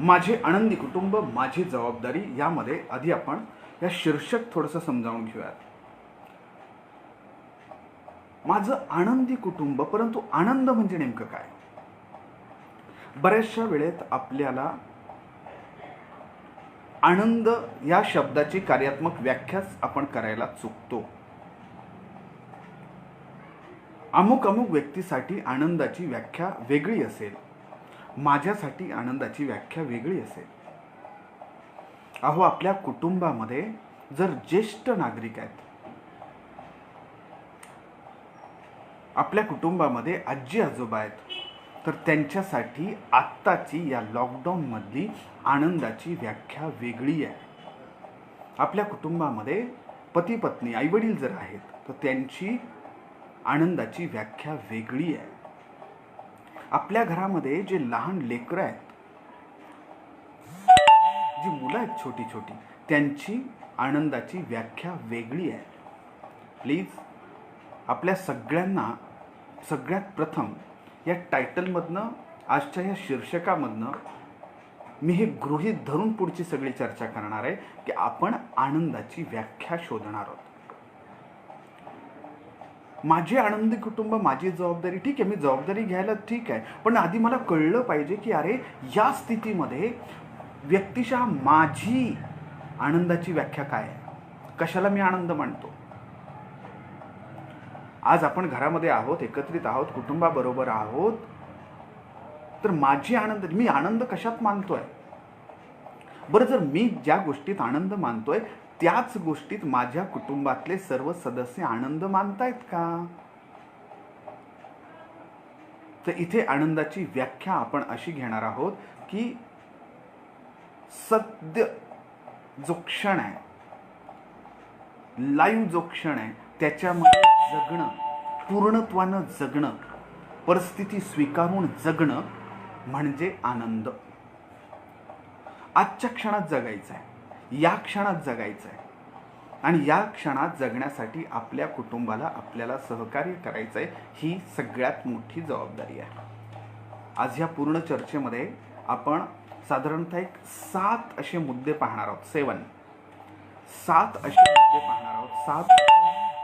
माझे आनंदी कुटुंब, माझी जबाबदारी, यामध्ये आधी आपण या शीर्षक थोडंसं समजावून घेऊयात. माझं आनंदी कुटुंब, परंतु आनंद म्हणजे नेमकं काय? बऱ्याचशा वेळेत आपल्याला आनंद या शब्दाची कार्यात्मक व्याख्याच आपण करायला चुकतो. अमुक व्यक्तीसाठी आनंदाची व्याख्या वेगळी असेल, माझ्यासाठी आनंदाची व्याख्या वेगळी असेल. अहो, आपल्या कुटुंबामध्ये जर ज्येष्ठ नागरिक आहेत, आपल्या कुटुंबामध्ये आजी आजोबा आहेत, तर त्यांच्यासाठी आत्ताची या लॉकडाऊनमधली आनंदाची व्याख्या वेगळी आहे. आपल्या कुटुंबामध्ये पती पत्नी आईवडील जर आहेत, तर त्यांची आनंदाची व्याख्या वेगळी आहे. आपल्या घरामध्ये जे लहान लेकरं आहेत, जी मुलं आहेत छोटी छोटी, त्यांची आनंदाची व्याख्या वेगळी आहे. प्लीज आपल्या सगळ्यांना सगळ्यात प्रथम या टायटलमधनं, आजच्या या शीर्षकामधनं मी हे गृहीत धरून पुढची सगळी चर्चा करणार आहे की आपण आनंदाची व्याख्या शोधणार आहोत. माझे आनंदी कुटुंब, माझी जबाबदारी, ठीक आहे, मी जबाबदारी घ्यायला ठीक आहे, पण आधी मला कळलं पाहिजे की अरे, या स्थितीमध्ये व्यक्तिशः माझी आनंदाची व्याख्या काय आहे, कशाला मी आनंद मानतो. आज आपण घरामध्ये आहोत, एकत्रित आहोत, कुटुंबाबरोबर आहोत, तर माझी आनंद, मी आनंद कशात मानतोय? बरं, जर मी ज्या गोष्टीत आनंद मानतोय त्याच गोष्टीत माझ्या कुटुंबातले सर्व सदस्य आनंद मानतायत का? तर इथे आनंदाची व्याख्या आपण अशी घेणार आहोत की सद्य जो क्षण आहे, लाईव्ह जो क्षण आहे, त्याच्यामध्ये जगणं, पूर्णत्वानं जगणं, परिस्थिती स्वीकारून जगणं म्हणजे आनंद. आजच्या क्षणात जगायचं आहे, या क्षणात जगायचं आहे, आणि या क्षणात जगण्यासाठी आपल्या कुटुंबाला आपल्याला सहकार्य करायचं आहे. ही सगळ्यात मोठी जबाबदारी आहे. आज ह्या पूर्ण चर्चेमध्ये आपण साधारणतः एक 7 असे मुद्दे पाहणार आहोत. 7 असे मुद्दे पाहणार आहोत. 7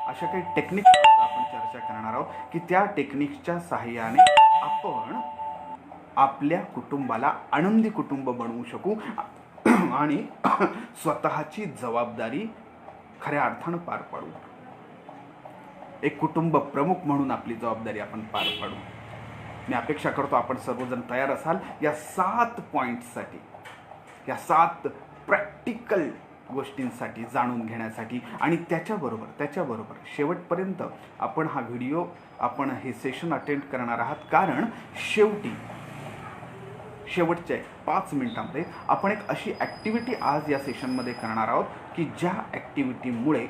अशा काही टेक्निक्सवर आपण चर्चा करणार आहोत की त्या टेक्निक्सच्या सहाय्याने आपण आपल्या कुटुंबाला आनंदी कुटुंब बनवू शकू आणि स्वतःची जबाबदारी खऱ्या अर्थानं पार पाडू. एक कुटुंब प्रमुख म्हणून आपली जबाबदारी आपण पार पाडू. मी अपेक्षा करतो आपण सर्वजण तयार असाल या 7 पॉईंट्ससाठी, या 7 प्रॅक्टिकल गोष्टींसाठी जाणून घेण्यासाठी. आणि त्याच्याबरोबर शेवटपर्यंत आपण हा व्हिडिओ, आपण हे सेशन अटेंड करणार आहात, कारण शेवटच्या 5 मिनिटांमध्ये आपण एक अशी ॲक्टिव्हिटी आज या सेशनमध्ये करणार आहोत की ज्या ॲक्टिव्हिटीमुळे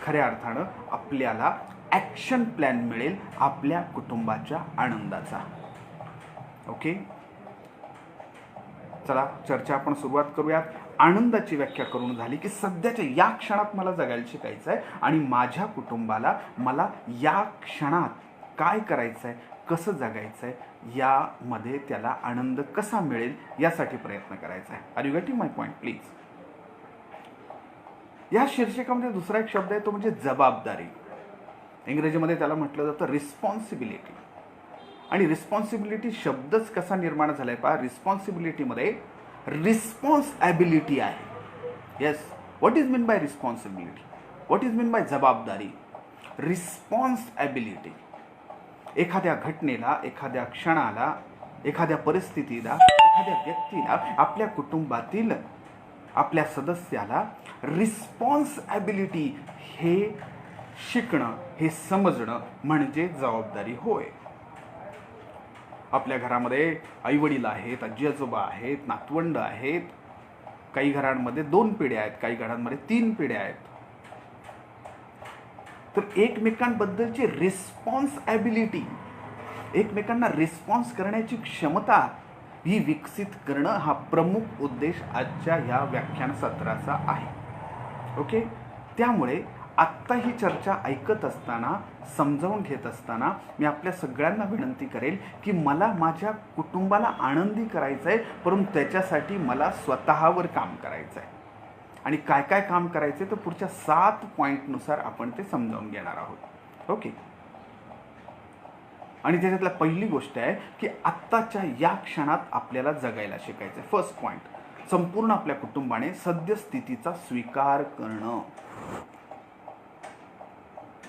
खऱ्या अर्थानं आपल्याला ॲक्शन प्लॅन मिळेल आपल्या कुटुंबाच्या आनंदाचा. ओके, चला चर्चा आपण सुरुवात करूयात. आनंदाची व्याख्या करून झाली की सध्याच्या या क्षणात मला जगायला शिकायचं आहे आणि माझ्या कुटुंबाला मला या क्षणात काय करायचं आहे, कसं जगायचं आहे, यामध्ये त्याला आनंद कसा मिळेल यासाठी प्रयत्न करायचा आहे. Are you getting my point please? या शीर्षकामध्ये दुसरा एक शब्द आहे, तो म्हणजे जबाबदारी. इंग्रजीमध्ये त्याला म्हटलं जातं रिस्पॉन्सिबिलिटी. आणि रिस्पॉन्सिबिलिटी शब्दच कसा निर्माण झालाय पहा. रिस्पॉन्सिबिलिटीमध्ये रिस्पॉन्सिबिलिटी आहे. Yes, what is mean by responsibility? What is mean by जबाबदारी? रिस्पॉन्सिबिलिटी एखाद्या घटनेला, एखाद्या क्षणाला, एखाद्या परिस्थितीला, एखाद्या व्यक्तीला, आपल्या कुटुंबातील आपल्या सदस्याला रिस्पॉन्सिबिलिटी हे शिकणं, हे समजणं म्हणजे जबाबदारी होय. आपल्या घरामध्ये आईवडील आहेत, आजी आजोबा आहेत, नातवंड आहेत, काही घरांमध्ये 2 पिढ्या आहेत, काही घरांमध्ये 3 पिढ्या आहेत. तर एकमेकांबद्दलची रिस्पॉन्सिबिलिटी, एकमेकांना रिस्पॉन्स करण्याची क्षमता ही विकसित करणं हा प्रमुख उद्देश आजच्या ह्या व्याख्यान सत्राचा आहे. ओके, त्यामुळे आत्ता ही चर्चा ऐकत असताना, समजावून घेत असताना मी आपल्या सगळ्यांना विनंती करेल की मला माझ्या कुटुंबाला आनंदी करायचं आहे, परंतु त्याच्यासाठी मला स्वतःवर काम करायचं आहे. आणि काय काय काम करायचं आहे तर पुढच्या 7 पॉईंटनुसार आपण ते समजावून घेणार आहोत. ओके. आणि त्याच्यातला पहिली गोष्ट आहे की आत्ताच्या या क्षणात आपल्याला जगायला शिकायचं आहे. फर्स्ट पॉईंट, संपूर्ण आपल्या कुटुंबाने सद्यस्थितीचा स्वीकार करणं.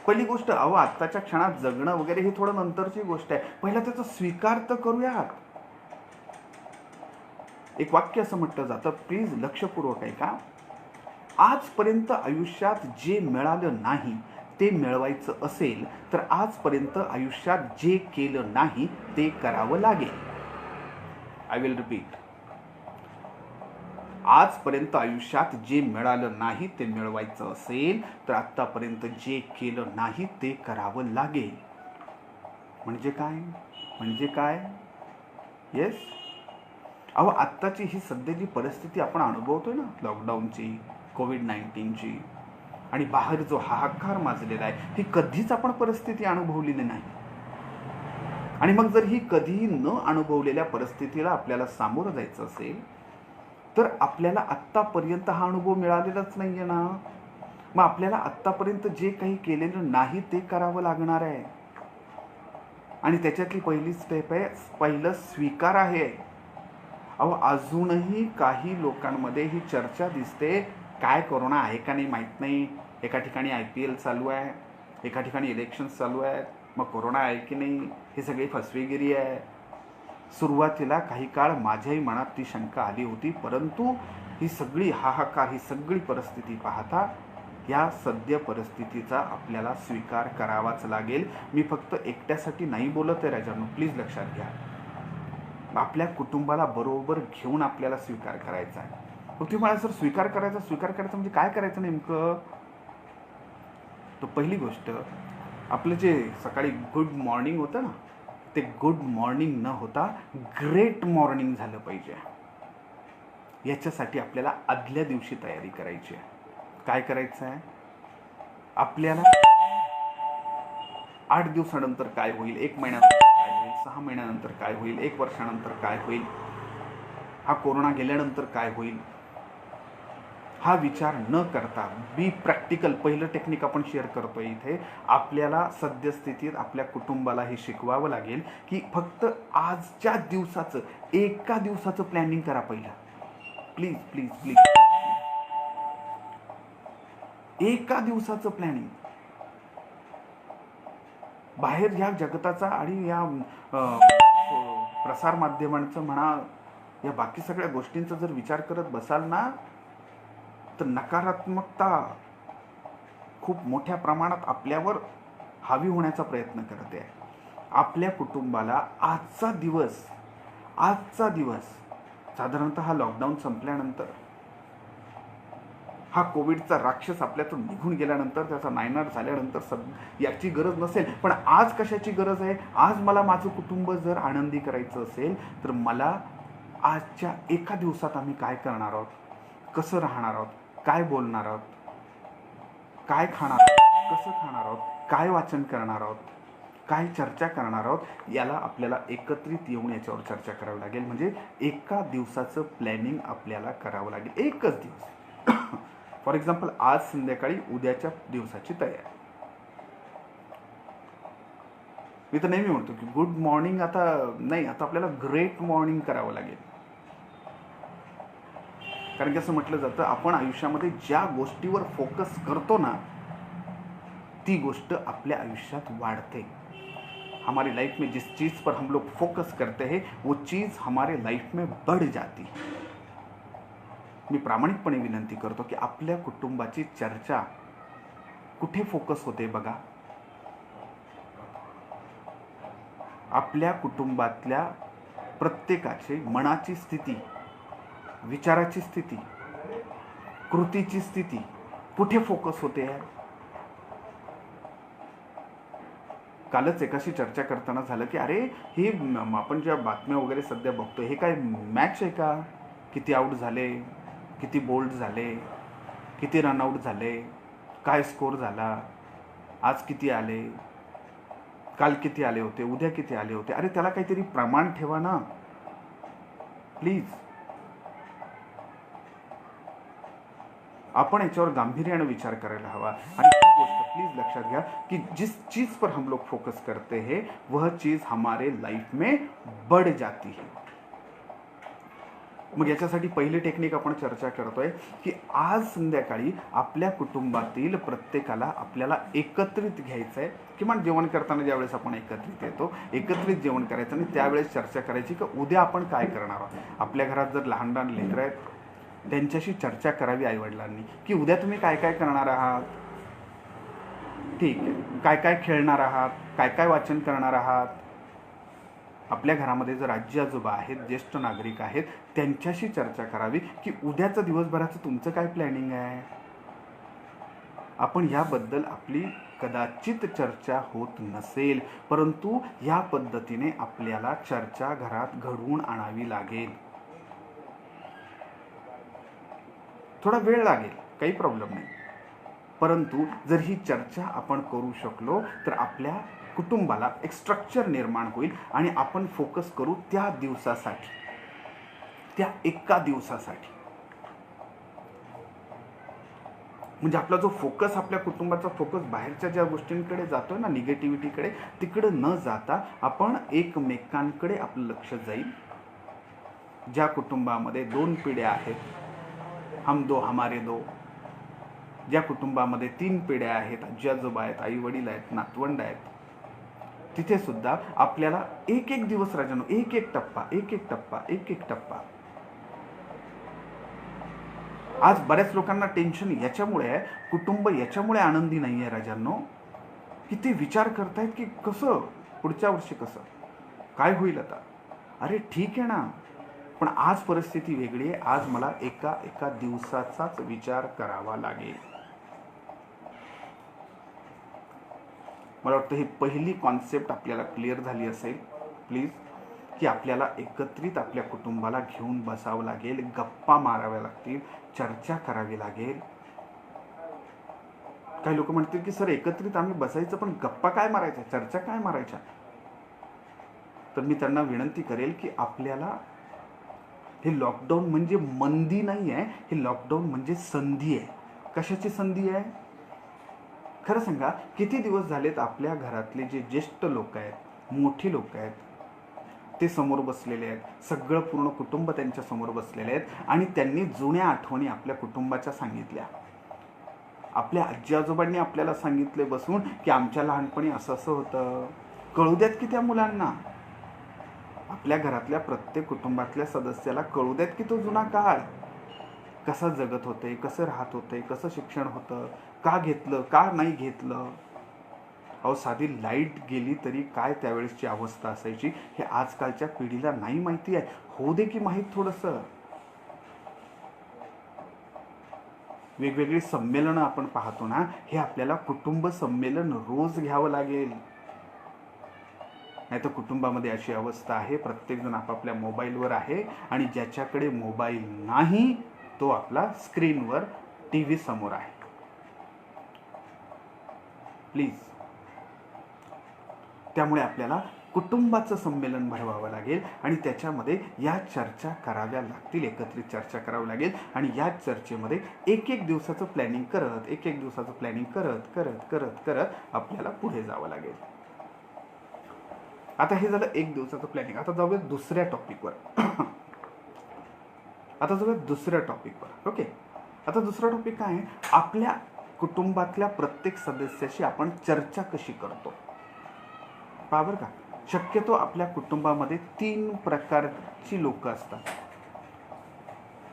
पहिली गोष्ट, आत्ताच्या क्षणात जगणं वगैरे हे थोडं नंतरची गोष्ट आहे, पहिला त्याचा स्वीकार तर करूयात. एक वाक्य असं म्हटलं जातं, प्लीज लक्षपूर्वक आहे का, आजपर्यंत आयुष्यात जे मिळालं नाही ते मिळवायचं असेल तर आजपर्यंत आयुष्यात जे केलं नाही ते करावं लागेल. I will repeat. आजपर्यंत आयुष्यात जे मिळालं नाही ते मिळवायचं असेल तर आत्तापर्यंत जे केलं नाही ते करावं लागेल. म्हणजे काय? येस. आत्ताची ही सध्याची परिस्थिती आपण अनुभवतोय ना, लॉकडाऊनची, कोविड-19ची, आणि बाहेर जो हाहाकार माजलेला आहे, ही कधीच आपण परिस्थिती अनुभवलेली नाही. आणि मग जर ही कधीही न अनुभवलेल्या परिस्थितीला आपल्याला सामोरं जायचं असेल तर आपल्याला आत्तापर्यंत हा अनुभव मिळालेलाच नाही आहे ना. मग आपल्याला आत्तापर्यंत जे काही केलेलं नाही ते करावं लागणार आहे. आणि त्याच्यातली पहिली स्टेप आहे, पहिलं स्वीकार आहे. अजूनही काही लोकांमध्ये ही चर्चा दिसते, काय कोरोना आहे का नाही माहीत नाही, एका ठिकाणी IPL चालू आहे, एका ठिकाणी इलेक्शन्स चालू आहेत, मग कोरोना आहे की नाही, ही सगळी फसवेगिरी आहे. सुरुवातीला काही काळ माझ्याही मनात ती शंका आली होती, परंतु ही सगळी हाहाकार, ही सगळी परिस्थिती पाहता या सद्य परिस्थितीचा आपल्याला स्वीकार करावाच लागेल. मी फक्त एकट्यासाठी नाही बोलत आहे राजांनो, प्लीज लक्षात घ्या. आपल्या कुटुंबाला बरोबर घेऊन आपल्याला स्वीकार करायचा आहे. तुम्ही मला सर स्वीकार करायचा म्हणजे काय करायचं नेमकं? तर पहिली गोष्ट, आपलं जे सकाळी गुड मॉर्निंग होतं ना, ते गुड मॉर्निंग न होता ग्रेट मॉर्निंग झालं पाहिजे. याच्यासाठी आपल्याला आदल्या दिवशी तयारी करायची आहे. काय करायचं आहे आपल्याला? 8 दिवसानंतर काय होईल, 1 महिन्यानंतर काय होईल, 6 महिन्यानंतर काय होईल, 1 वर्षानंतर काय होईल, हा कोरोना गेल्यानंतर काय होईल, हा विचार न करता बी प्रॅक्टिकल. पहिलं टेक्निक आपण शेअर करतोय इथे. आपल्याला सद्यस्थितीत आपल्या कुटुंबाला हे शिकवावं लागेल की फक्त आजच्या दिवसाचं, एका दिवसाचं प्लॅनिंग करा पहिलं. प्लीज प्लीज प्लीज, एका दिवसाचं प्लॅनिंग. बाहेर ह्या जगताचा आणि या प्रसार माध्यमांचं म्हणा, या बाकी सगळ्या गोष्टींचा जर विचार करत बसाल ना तर नकारात्मकता खूप मोठ्या प्रमाणात आपल्यावर हावी होण्याचा प्रयत्न करते आहे. आपल्या कुटुंबाला आजचा दिवस साधारणतः हा लॉकडाऊन संपल्यानंतर, हा कोविडचा राक्षस आपल्यातून निघून गेल्यानंतर, त्याचा नायनाट झाल्यानंतर याची गरज नसेल, पण आज कशाची गरज आहे? आज मला माझं कुटुंब जर आनंदी करायचं असेल तर मला आजच्या एका दिवसात आम्ही काय करणार आहोत, कसं राहणार आहोत, काय बोलणार आहोत, काय खाणार आहोत, कसं खाणार आहोत, काय वाचन करणार आहोत, काय चर्चा करणार आहोत, याला आपल्याला एकत्रित येऊन याच्यावर चर्चा करावी लागेल. म्हणजे एका दिवसाचं प्लॅनिंग आपल्याला करावं लागेल. एकच दिवस. फॉर एक्झाम्पल, आज संध्याकाळी उद्याच्या दिवसाची तयारी. मी तर नेहमी म्हणतो की गुड मॉर्निंग आता नाही, आता आपल्याला ग्रेट मॉर्निंग करावं लागेल. कारण की असं म्हटलं जातं, आपण आयुष्यामध्ये ज्या गोष्टीवर फोकस करतो ना ती गोष्ट आपल्या आयुष्यात वाढते. हमारी लाइफ में जिस चीज़ पर हम लोग फोकस करते हैं वो चीज़ हमारे लाइफ में बढ़ जाती. मी प्रामाणिकपणे विनंती करतो की आपल्या कुटुंबाची चर्चा कुठे फोकस होते बघा. आपल्या कुटुंबातल्या प्रत्येकाची मनाची स्थिती, विचाराची स्थिती, कृतीची स्थिती कुठे फोकस होते आहे. कालच एकाशी चर्चा करताना झालं की अरे हे आपण ज्या बातम्या वगैरे सध्या बघतोय हे काय मॅच आहे का? किती आऊट झाले, किती बोल्ड झाले, किती रनआउट झाले, काय स्कोर झाला, आज किती आले, काल किती आले होते, उद्या किती आले होते. अरे त्याला काहीतरी प्रमाण ठेवा ना प्लीज. आपण याच्यावर गांभीर्याने विचार करायला हवा. आणि ही गोष्ट प्लीज लक्षात घ्या की जिस चीज पर हम लोग फोकस करते हैं वह चीज हमारे लाइफ में बढ़ जाती है. मग याच्यासाठी पहिली टेक्निक आपण चर्चा करतोय की आज संध्याकाळी आपल्या कुटुंबातील प्रत्येकाला आपल्याला एकत्रित घ्यायचं आहे. किमान जेवण करताना ज्यावेळेस आपण एकत्रित येतो, एकत्रित जेवण करायचं आणि त्यावेळेस चर्चा करायची की उद्या आपण काय करणार आहोत. आपल्या घरात जर लहान लहान लेकरं आहेत त्यांच्याशी चर्चा करावी आईवडिलांनी की उद्या तुम्ही काय काय करणार आहात, ठीक आहे, काय काय खेळणार आहात, काय काय वाचन करणार आहात. आपल्या घरामध्ये जर आजी आजोबा आहेत, ज्येष्ठ नागरिक आहेत, त्यांच्याशी चर्चा करावी की उद्याचं दिवसभराचं तुमचं काय प्लॅनिंग आहे. आपण याबद्दल आपली कदाचित चर्चा होत नसेल, परंतु या पद्धतीने आपल्याला चर्चा घरात घडवून आणावी लागेल. थोडा वेळ लागेल, काही प्रॉब्लेम नाही, परंतु जर ही चर्चा आपण करू शकलो तर आपल्या कुटुंबाला एक स्ट्रक्चर निर्माण होईल आणि आपण फोकस करू त्या दिवसासाठी, त्या एका दिवसासाठी. म्हणजे आपला जो फोकस, आपल्या कुटुंबाचा फोकस बाहेरच्या ज्या गोष्टींकडे जातोय ना, निगेटिव्हिटीकडे, तिकडे न जाता आपण एकमेकांकडे आपलं लक्ष जाईल. ज्या कुटुंबामध्ये 2 पिढ्या आहेत, हम दो हमारे दो, ज्या कुटुंबामध्ये 3 पिढ्या आहेत, आजी आजोबा आहेत, आई वडील आहेत, नातवंड आहेत, तिथे सुद्धा आपल्याला एक एक दिवस राजांनो, एक एक टप्पा, एक एक टप्पा, एक एक टप्पा. आज बऱ्याच लोकांना टेन्शन याच्यामुळे आहे, कुटुंब याच्यामुळे आनंदी नाही आहे राजांनो की ते विचार करतायत की कसं पुढच्या वर्षी कसं काय होईल आता. अरे ठीक आहे ना, पण आज परिस्थिती वेगळी आहे. आज मला एका दिवसाचाच विचार करावा लागेल. मला वाटतं ही पहिली कॉन्सेप्ट आपल्याला क्लिअर झाली असेल प्लीज, की आपल्याला एकत्रित आपल्या कुटुंबाला घेऊन बसावं लागेल, गप्पा माराव्या लागतील, चर्चा करावी लागेल. काही लोक म्हणतील की सर एकत्रित आम्ही बसायचं पण गप्पा काय मारायच्या, चर्चा काय मारायच्या. तर मी त्यांना विनंती करेल की आपल्याला हे लॉकडाऊन म्हणजे मंदी नाही आहे, हे लॉकडाऊन म्हणजे संधी आहे. कशाची संधी आहे खरं सांगा. किती दिवस झालेत आपल्या घरातले जे ज्येष्ठ लोक आहेत, मोठी लोक आहेत, ते समोर बसलेले आहेत, सगळं पूर्ण कुटुंब त्यांच्या समोर बसलेले आहेत आणि त्यांनी जुन्या आठवणी आपल्या कुटुंबाच्या सांगितल्या. आपल्या आजी आजोबांनी आपल्याला सांगितले बसून की आमच्या लहानपणी असं असं होतं. कळू द्यात की त्या मुलांना, आपल्या घरातल्या प्रत्येक कुटुंबातल्या सदस्याला कळू द्यात की तो जुना काळ कसा जगत होते, कसं राहत होते, कसं शिक्षण होतं, का घेतलं, का नाही घेतलं. अहो साधी लाईट गेली तरी काय त्यावेळेसची अवस्था असायची हे आजकालच्या पिढीला नाही माहिती आहे. होऊ दे की माहीत थोडंसं. वेगवेगळी संमेलनं आपण पाहतो ना, हे आपल्याला कुटुंब संमेलन रोज घ्यावं लागेल. नाही तर कुटुंबामध्ये अशी अवस्था आहे, प्रत्येकजण आपापल्या मोबाईलवर आहे आणि ज्याच्याकडे मोबाईल नाही तो आपला स्क्रीनवर टीव्ही समोर आहे. प्लीज, त्यामुळे आपल्याला कुटुंबाचं संमेलन भरवावं लागेल आणि त्याच्यामध्ये या चर्चा कराव्या लागतील, एकत्रित चर्चा करावी लागेल आणि या चर्चेमध्ये एक एक दिवसाचं प्लॅनिंग करत, एक एक दिवसाचं प्लॅनिंग करत करत करत करत आपल्याला पुढे जावं लागेल. आता हे झालं एक दिवसाचं प्लॅनिंग. आता जाऊया दुसऱ्या टॉपिकवर. ओके, आता दुसरा टॉपिक काय आहे, आपल्या कुटुंबातल्या प्रत्येक सदस्याशी आपण चर्चा कशी करतो. पहा बरं का, शक्यतो आपल्या कुटुंबामध्ये 3 प्रकारची लोक असतात,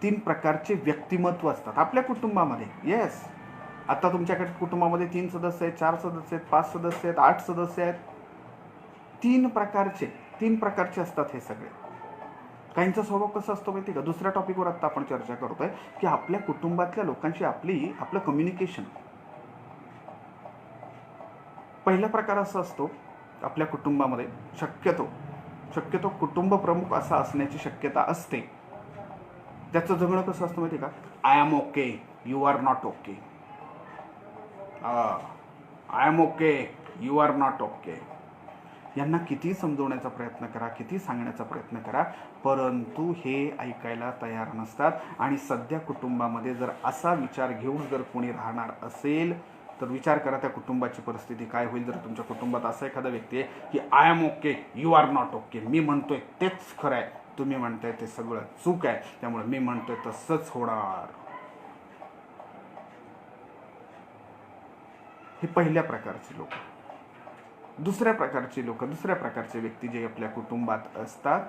3 प्रकारचे व्यक्तिमत्व असतात आपल्या कुटुंबामध्ये. येस, आता तुमच्याकडे कुटुंबामध्ये 3 सदस्य आहेत, 4 सदस्य आहेत, 5 सदस्य आहेत, 8 सदस्य आहेत. 3 प्रकारचे असतात हे सगळे. काहींचा स्वभाव कसा असतो माहिती का, दुसऱ्या टॉपिकवर आता आपण चर्चा करतोय की आपल्या कुटुंबातल्या लोकांशी आपलं कम्युनिकेशन. पहिला प्रकार असा असतो आपल्या कुटुंबामध्ये, शक्यतो कुटुंब प्रमुख असा असण्याची शक्यता असते. त्याचं जगणं कसं असतं माहिती का, I am okay, you are not okay. I am okay, you are not okay. यांना किती समजवण्याचा प्रयत्न करा, किती सांगण्याचा प्रयत्न करा, परंतु हे ऐकायला तयार नसतात. आणि सध्या कुटुंबामध्ये जर असा विचार घेऊन जर कोणी राहणार असेल तर विचार करा त्या कुटुंबाची परिस्थिती काय होईल. जर तुमच्या कुटुंबात असा एखादा व्यक्ती आहे की I am okay, you are not okay, मी म्हणतोय तेच खरं आहे, तुम्ही म्हणताय ते सगळं चूक आहे, त्यामुळे मी म्हणतोय तसंच होणार. हे पहिल्या प्रकारचे लोक. दुसऱ्या प्रकारचे लोक, दुसऱ्या प्रकारचे व्यक्ती जे आपल्या कुटुंबात असतात,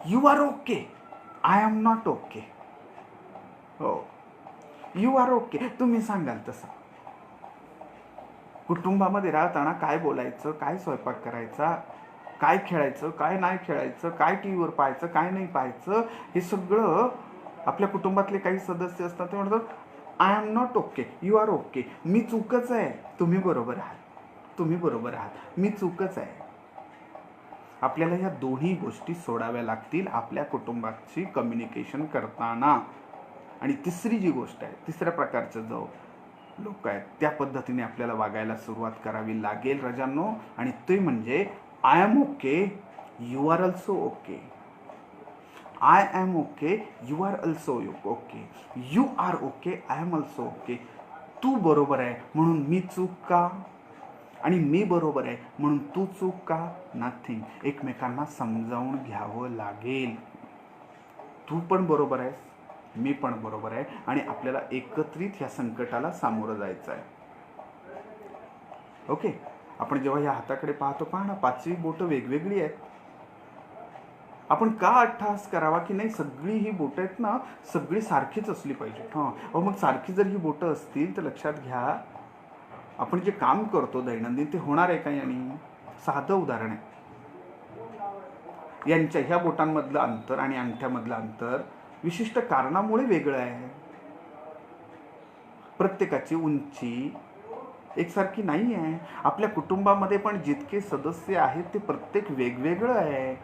you are okay, I am not okay. हो, यू आर ओके, तुम्ही सांगाल तसं. कुटुंबामध्ये राहताना काय बोलायचं, काय स्वयंपाक करायचा, काय खेळायचं, काय नाही खेळायचं, काय टीव्हीवर पाहायचं, काय नाही पाहायचं, हे सगळं आपल्या कुटुंबातले काही सदस्य असतात ते म्हणतात I am not okay, you are okay. मी चूकच आहे, तुम्ही बरोबर आहात, तुम्ही बरोबर आहात, मी चूकच आहे. आपल्याला या दोन्ही गोष्टी सोडाव्या लागतील आपल्या कुटुंबाची कम्युनिकेशन करताना. आणि तिसरी जी गोष्ट आहे, तिसऱ्या प्रकारचं जो लोक आहेत त्या पद्धतीने आपल्याला वागायला सुरुवात करावी लागेल राजांनो. आणि ते म्हणजे I am okay, you are also okay. I am okay, you are also okay. You are okay, I am also okay. तू बरोबर आहे म्हणून मी चूक का, आणि मी बरोबर आहे म्हणून तू चूक का? नथिंग. एकमेकांना समजावून घ्यावं लागेल. तू पण बरोबर आहेस, मी पण बरोबर आहे, आणि आपल्याला एकत्रित ह्या संकटाला सामोरं जायचं आहे. ओके. आपण जेव्हा ह्या हाताकडे पाहतो, पहा ना, 5ही बोटं वेगवेगळी आहेत. आपण का अट्टहास करावा की नाही सगळी ही बोटं आहेत ना सगळी सारखीच असली पाहिजे. हां, मग सारखी जर ही बोटं असतील तर लक्षात घ्या, आपण जे काम करतो दैनंदिन ते होणार आहे का? आणि साधं उदाहरण आहे, यांच्या ह्या बोटांमधलं अंतर आणि अंगठ्यामधलं अंतर विशिष्ट कारणामुळे वेगळं आहे. प्रत्येकाची उंची एकसारखी नाही आहे. आपल्या कुटुंबामध्ये पण जितके सदस्य आहेत ते प्रत्येक वेगवेगळं आहे.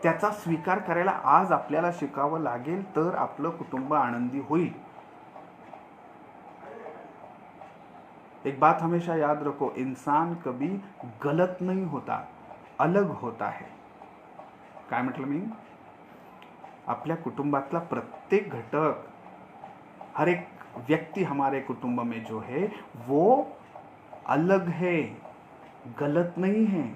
त्याचा स्वीकार करायला आज आपल्याला शिकावं लागेल, तर आपलं कुटुंब आनंदी होईल. एक बात हमेशा याद रखो, इंसान कभी गलत नहीं होता, अलग होता है. काय म्हटलं मी? आपल्या कुटुंबातला प्रत्येक घटक, हर एक व्यक्ति हमारे कुटुंब में जो है वो अलग है, गलत नहीं है.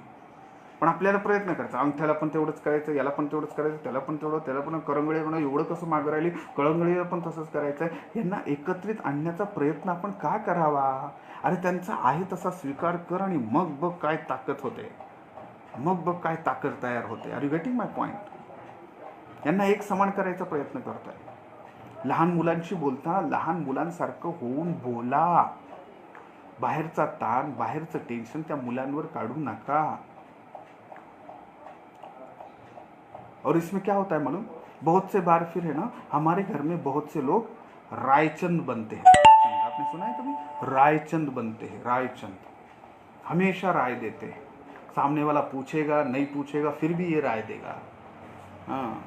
पण आपल्याला प्रयत्न करायचा, अंगठ्याला पण तेवढंच करायचं, याला पण तेवढंच करायचं, त्याला पण तेवढं, त्याला पण करंगळी म्हणा एवढं कसं मागं राहिली, कळंगळीला पण तसंच करायचं आहे. यांना एकत्रित आणण्याचा प्रयत्न आपण का करावा? अरे त्यांचा आहे तसा स्वीकार कर आणि मग बघ काय ताकद होते, मग बघ काय ताकद तयार होते. Are you getting my point? यांना एक समान करायचा प्रयत्न करताय. लहान मुलांशी बोलता लहान मुलांसारखं होऊन बोला. बाहेरचा ताण, बाहेरचं टेन्शन त्या मुलांवर काढू नका. और इसमें क्या होता है मालूम? बहुत से बार फिर है ना, हमारे घर में बहुत से लोग रायचंद बनते हैं. आपने सुना है कभी? रायचंद बनते हैं, रायचंद. हमेशा राय देते हैं. सामने वाला पूछेगा नहीं पूछेगा फिर भी ये राय देगा. हाँ,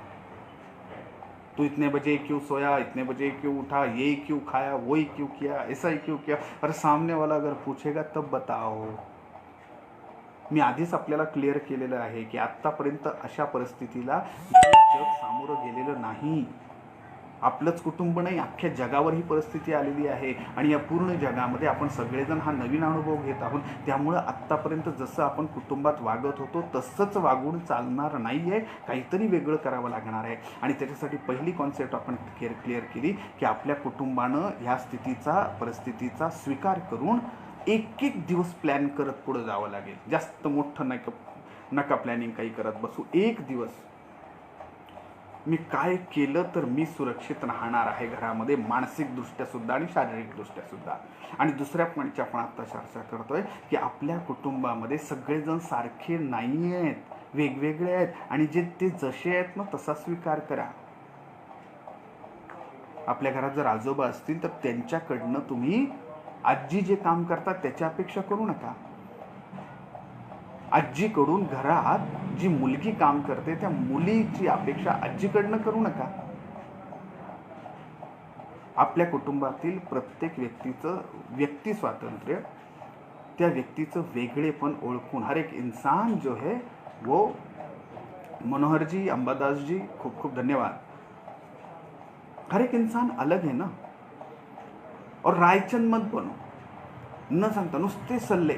तू इतने बजे क्यों सोया, इतने बजे क्यों उठा, ये क्यों खाया, वही क्यों किया, ऐसा ही क्यों किया. और सामने वाला अगर पूछेगा तब बताओ. मी आधीच आपल्याला क्लिअर केलेलं आहे की आत्तापर्यंत अशा परिस्थितीला जग सामोरं गेलेलं नाही. आपलंच कुटुंब नाही, अख्ख्या जगावर ही परिस्थिती आलेली आहे. आणि या पूर्ण जगामध्ये आपण सगळेजण हा नवीन अनुभव घेत आहोत. त्यामुळं आत्तापर्यंत जसं आपण कुटुंबात वागत होतो तसंच वागून चालणार नाही आहे, काहीतरी वेगळं करावं लागणार आहे. आणि त्याच्यासाठी पहिली कॉन्सेप्ट आपण क्लिअर केली की आपल्या कुटुंबानं ह्या स्थितीचा, परिस्थितीचा स्वीकार करून एक एक दिवस प्लॅन करत पुढे जावं लागेल. जास्त मोठं नका प्लॅनिंग काही करत बसू. एक दिवस मी काय केलं तर मी सुरक्षित राहणार आहे घरामध्ये, मानसिकदृष्ट्या सुद्धा आणि शारीरिकदृष्ट्या सुद्धा. आणि दुसऱ्या पॉईंटची आपण आता चर्चा करतोय की आपल्या कुटुंबामध्ये सगळेजण सारखे नाही आहेत, वेगवेगळे आहेत. आणि जे ते जसे आहेत ना तसा स्वीकार करा. आपल्या घरात जर आजोबा असतील तर त्यांच्याकडनं तुम्ही आजी जे काम करतात त्याची अपेक्षा करू नका. आजीकडून घरात जी मुलगी काम करते त्या मुलीची अपेक्षा आजीकडनं करू नका. आपल्या कुटुंबातील प्रत्येक व्यक्तीचं व्यक्ती स्वातंत्र्य, त्या व्यक्तीचं वेगळेपण ओळखून हर एक इंसान जो है वो, मनोहर जी, अंबादास जी, खूप खूप धन्यवाद. हर एक इंसान अलग है ना. और रायचंद मत बनो, न सांगता नुसते सल्ले.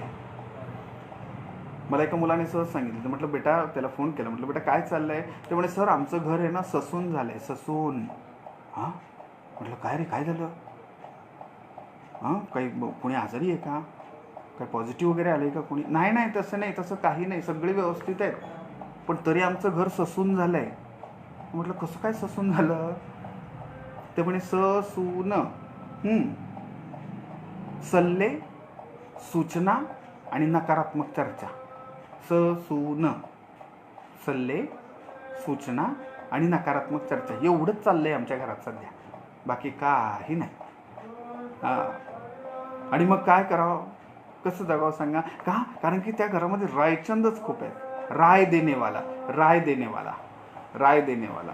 मला एका मुलाने सहज सांगितलं, म्हटलं बेटा, त्याला फोन केला, म्हटलं बेटा काय चाललंय? ते म्हणे सर आमचं घर आहे ना ससून झालंय. ससून? हां. म्हटलं काय रे, काय झालं? हां, काही कोणी आजारी आहे का? काय पॉझिटिव्ह वगैरे आलं आहे का कोणी? नाही नाही, तसं नाही, तसं काही नाही, सगळे व्यवस्थित आहेत, पण तरी आमचं घर ससून झालं आहे. म्हटलं कसं काय ससून झालं? ते म्हणे ससून, सल्ले, सूचना आणि नकारात्मक चर्चा. ससून, सल्ले, सूचना आणि नकारात्मक चर्चा, एवढंच चाललंय आमच्या घरात सध्या, बाकी काही नाही. हां. आणि मग काय करावं, कसं जगावं सांगा? का? कारण की त्या घरामध्ये रायचंदच खूप आहेत. राय देनेवाला, राय देनेवाला, राय देनेवाला.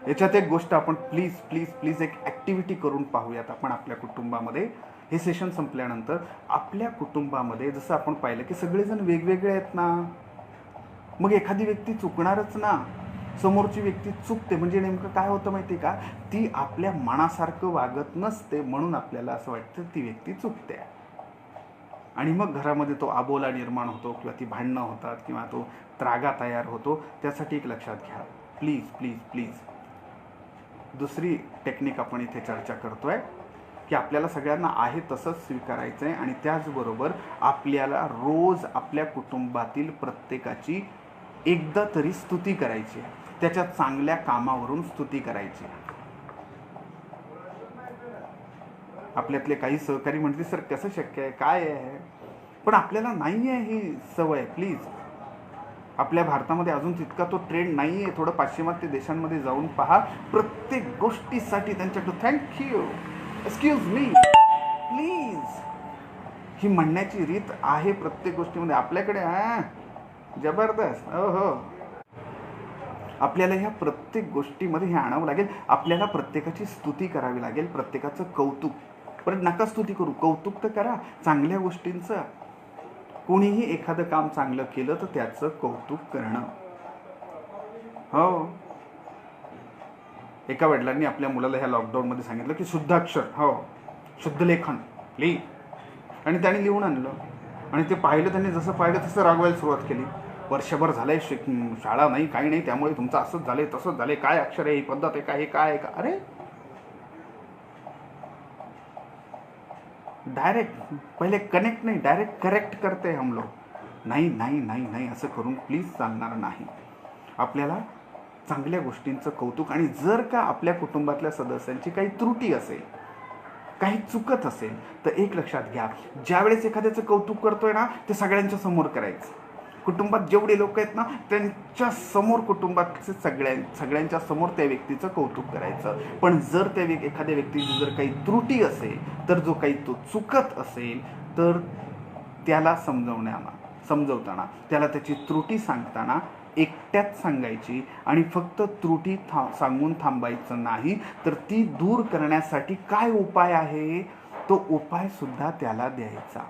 याच्यात एक गोष्ट आपण प्लीज प्लीज प्लीज एक ॲक्टिव्हिटी करून पाहूयात आपण आपल्या कुटुंबामध्ये. हे सेशन संपल्यानंतर आपल्या कुटुंबामध्ये जसं आपण पाहिलं की सगळेजण वेगवेगळे आहेत ना, मग एखादी व्यक्ती चुकणारच ना. समोरची व्यक्ती चुकते म्हणजे नेमकं काय होतं माहिती का? ती आपल्या मनासारखं वागत नसते, म्हणून आपल्याला असं वाटतं ती व्यक्ती चुकते. आणि मग घरामध्ये तो आबोला निर्माण होतो, किंवा ती भांडणं होतात, किंवा तो त्रागा तयार होतो. त्यासाठी एक लक्षात घ्या, प्लीज प्लीज प्लीज. दुसरी टेक्निक आपण इथे चर्चा करतोय की आपल्याला सगळ्यांना आहे तसंच स्वीकारायचं आहे, आणि त्याचबरोबर आपल्याला रोज आपल्या कुटुंबातील प्रत्येकाची एकदा तरी स्तुती करायची, त्याच्या चांगल्या कामावरून स्तुती करायची. आपल्यातले काही सहकारी म्हणते सर कसं शक्य आहे, काय आहे? पण आपल्याला नाही आहे ही सवय. प्लीज, आपल्या भारतामध्ये अजून तितका तो ट्रेंड नाही आहे. थोडं पाश्चिमात्य देशांमध्ये जाऊन पहा, प्रत्येक गोष्टीसाठी त्यांच्याकडं थँक्यू, एक्सक्यूज मी, प्लीज, ही म्हणण्याची रीत आहे प्रत्येक गोष्टीमध्ये. आपल्याकडे जबरदस्त. हो हो, आपल्याला ह्या प्रत्येक गोष्टीमध्ये हे आणावं लागेल. आपल्याला प्रत्येकाची स्तुती करावी लागेल, प्रत्येकाचं कौतुक. परत नका स्तुती करू, कौतुक तर करा चांगल्या गोष्टींचं. कोणीही एखादं काम चांगलं केलं तर त्याचं कौतुक करणं. हो, एका वडिलांनी आपल्या मुलाला ह्या लॉकडाऊनमध्ये सांगितलं की शुद्धाक्षर, हो शुद्ध लेखन लिही, आणि त्याने लिहून आणलं. आणि ते पाहिलं, त्यांनी जसं पाहिलं तसं रागवायला सुरुवात केली. वर्षभर झालंय शाळा नाही, काही नाही, त्यामुळे तुमचं असंच झालंय तसंच झालंय, काय अक्षर आहे, ही पद्धत आहे का, हे काय आहे का? अरे डायरेक्ट पहिले कनेक्ट नाही, डायरेक्ट करेक्ट करते हम लोग. नाही नाही नाही नाही, असं करून प्लीज चालणार नाही. आपल्याला चांगल्या गोष्टींचं कौतुक. आणि जर का आपल्या कुटुंबातल्या सदस्यांची काही त्रुटी असेल, काही चुकत असेल, तर एक लक्षात घ्या, ज्यावेळेस एखाद्याचं कौतुक करतोय ना, ते सगळ्यांच्या समोर करायचं. कुटुंबात जेवढे लोक आहेत ना, त्यांच्या समोर, कुटुंबाचे सगळ्यांच्या समोर त्या व्यक्तीचं कौतुक करायचं. पण जर त्या एखाद्या व्यक्तीची जर काही त्रुटी असेल, तर जो काही तो चुकत असेल, तर त्याला समजवताना त्याला त्याची त्रुटी सांगताना एकट्यात सांगायची. आणि फक्त त्रुटी सांगून थांबायचं नाही, तर ती दूर करण्यासाठी काय उपाय आहे, तो उपाय सुद्धा त्याला द्यायचा.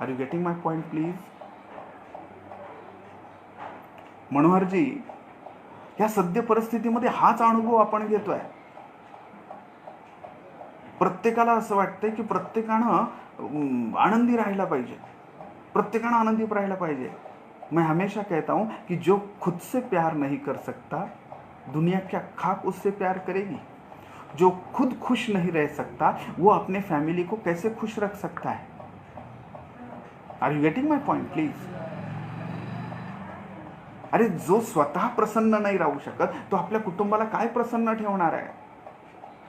Are you getting my point please? Manoharji, या सद्य परिस्थितीमध्ये हाच अनुभव आपण घेतोय. प्रत्येकाला असं वाटतंय की प्रत्येकानं आनंदी राहायला पाहिजे, प्रत्येकानं आनंदी राहायला पाहिजे. मैं हमेशा कहता हूं कि जो खुद से प्यार नहीं कर सकता, दुनिया क्या खाक उससे प्यार करेगी. जो खुद खुश नहीं रह सकता, वो अपने फैमिली को कैसे खुश रख सकता है. Are you getting my point please? अरे जो स्वतः प्रसन्न नाही राहू शकत, तो आपल्या कुटुंबाला काय प्रसन्न ठेवणार आहे?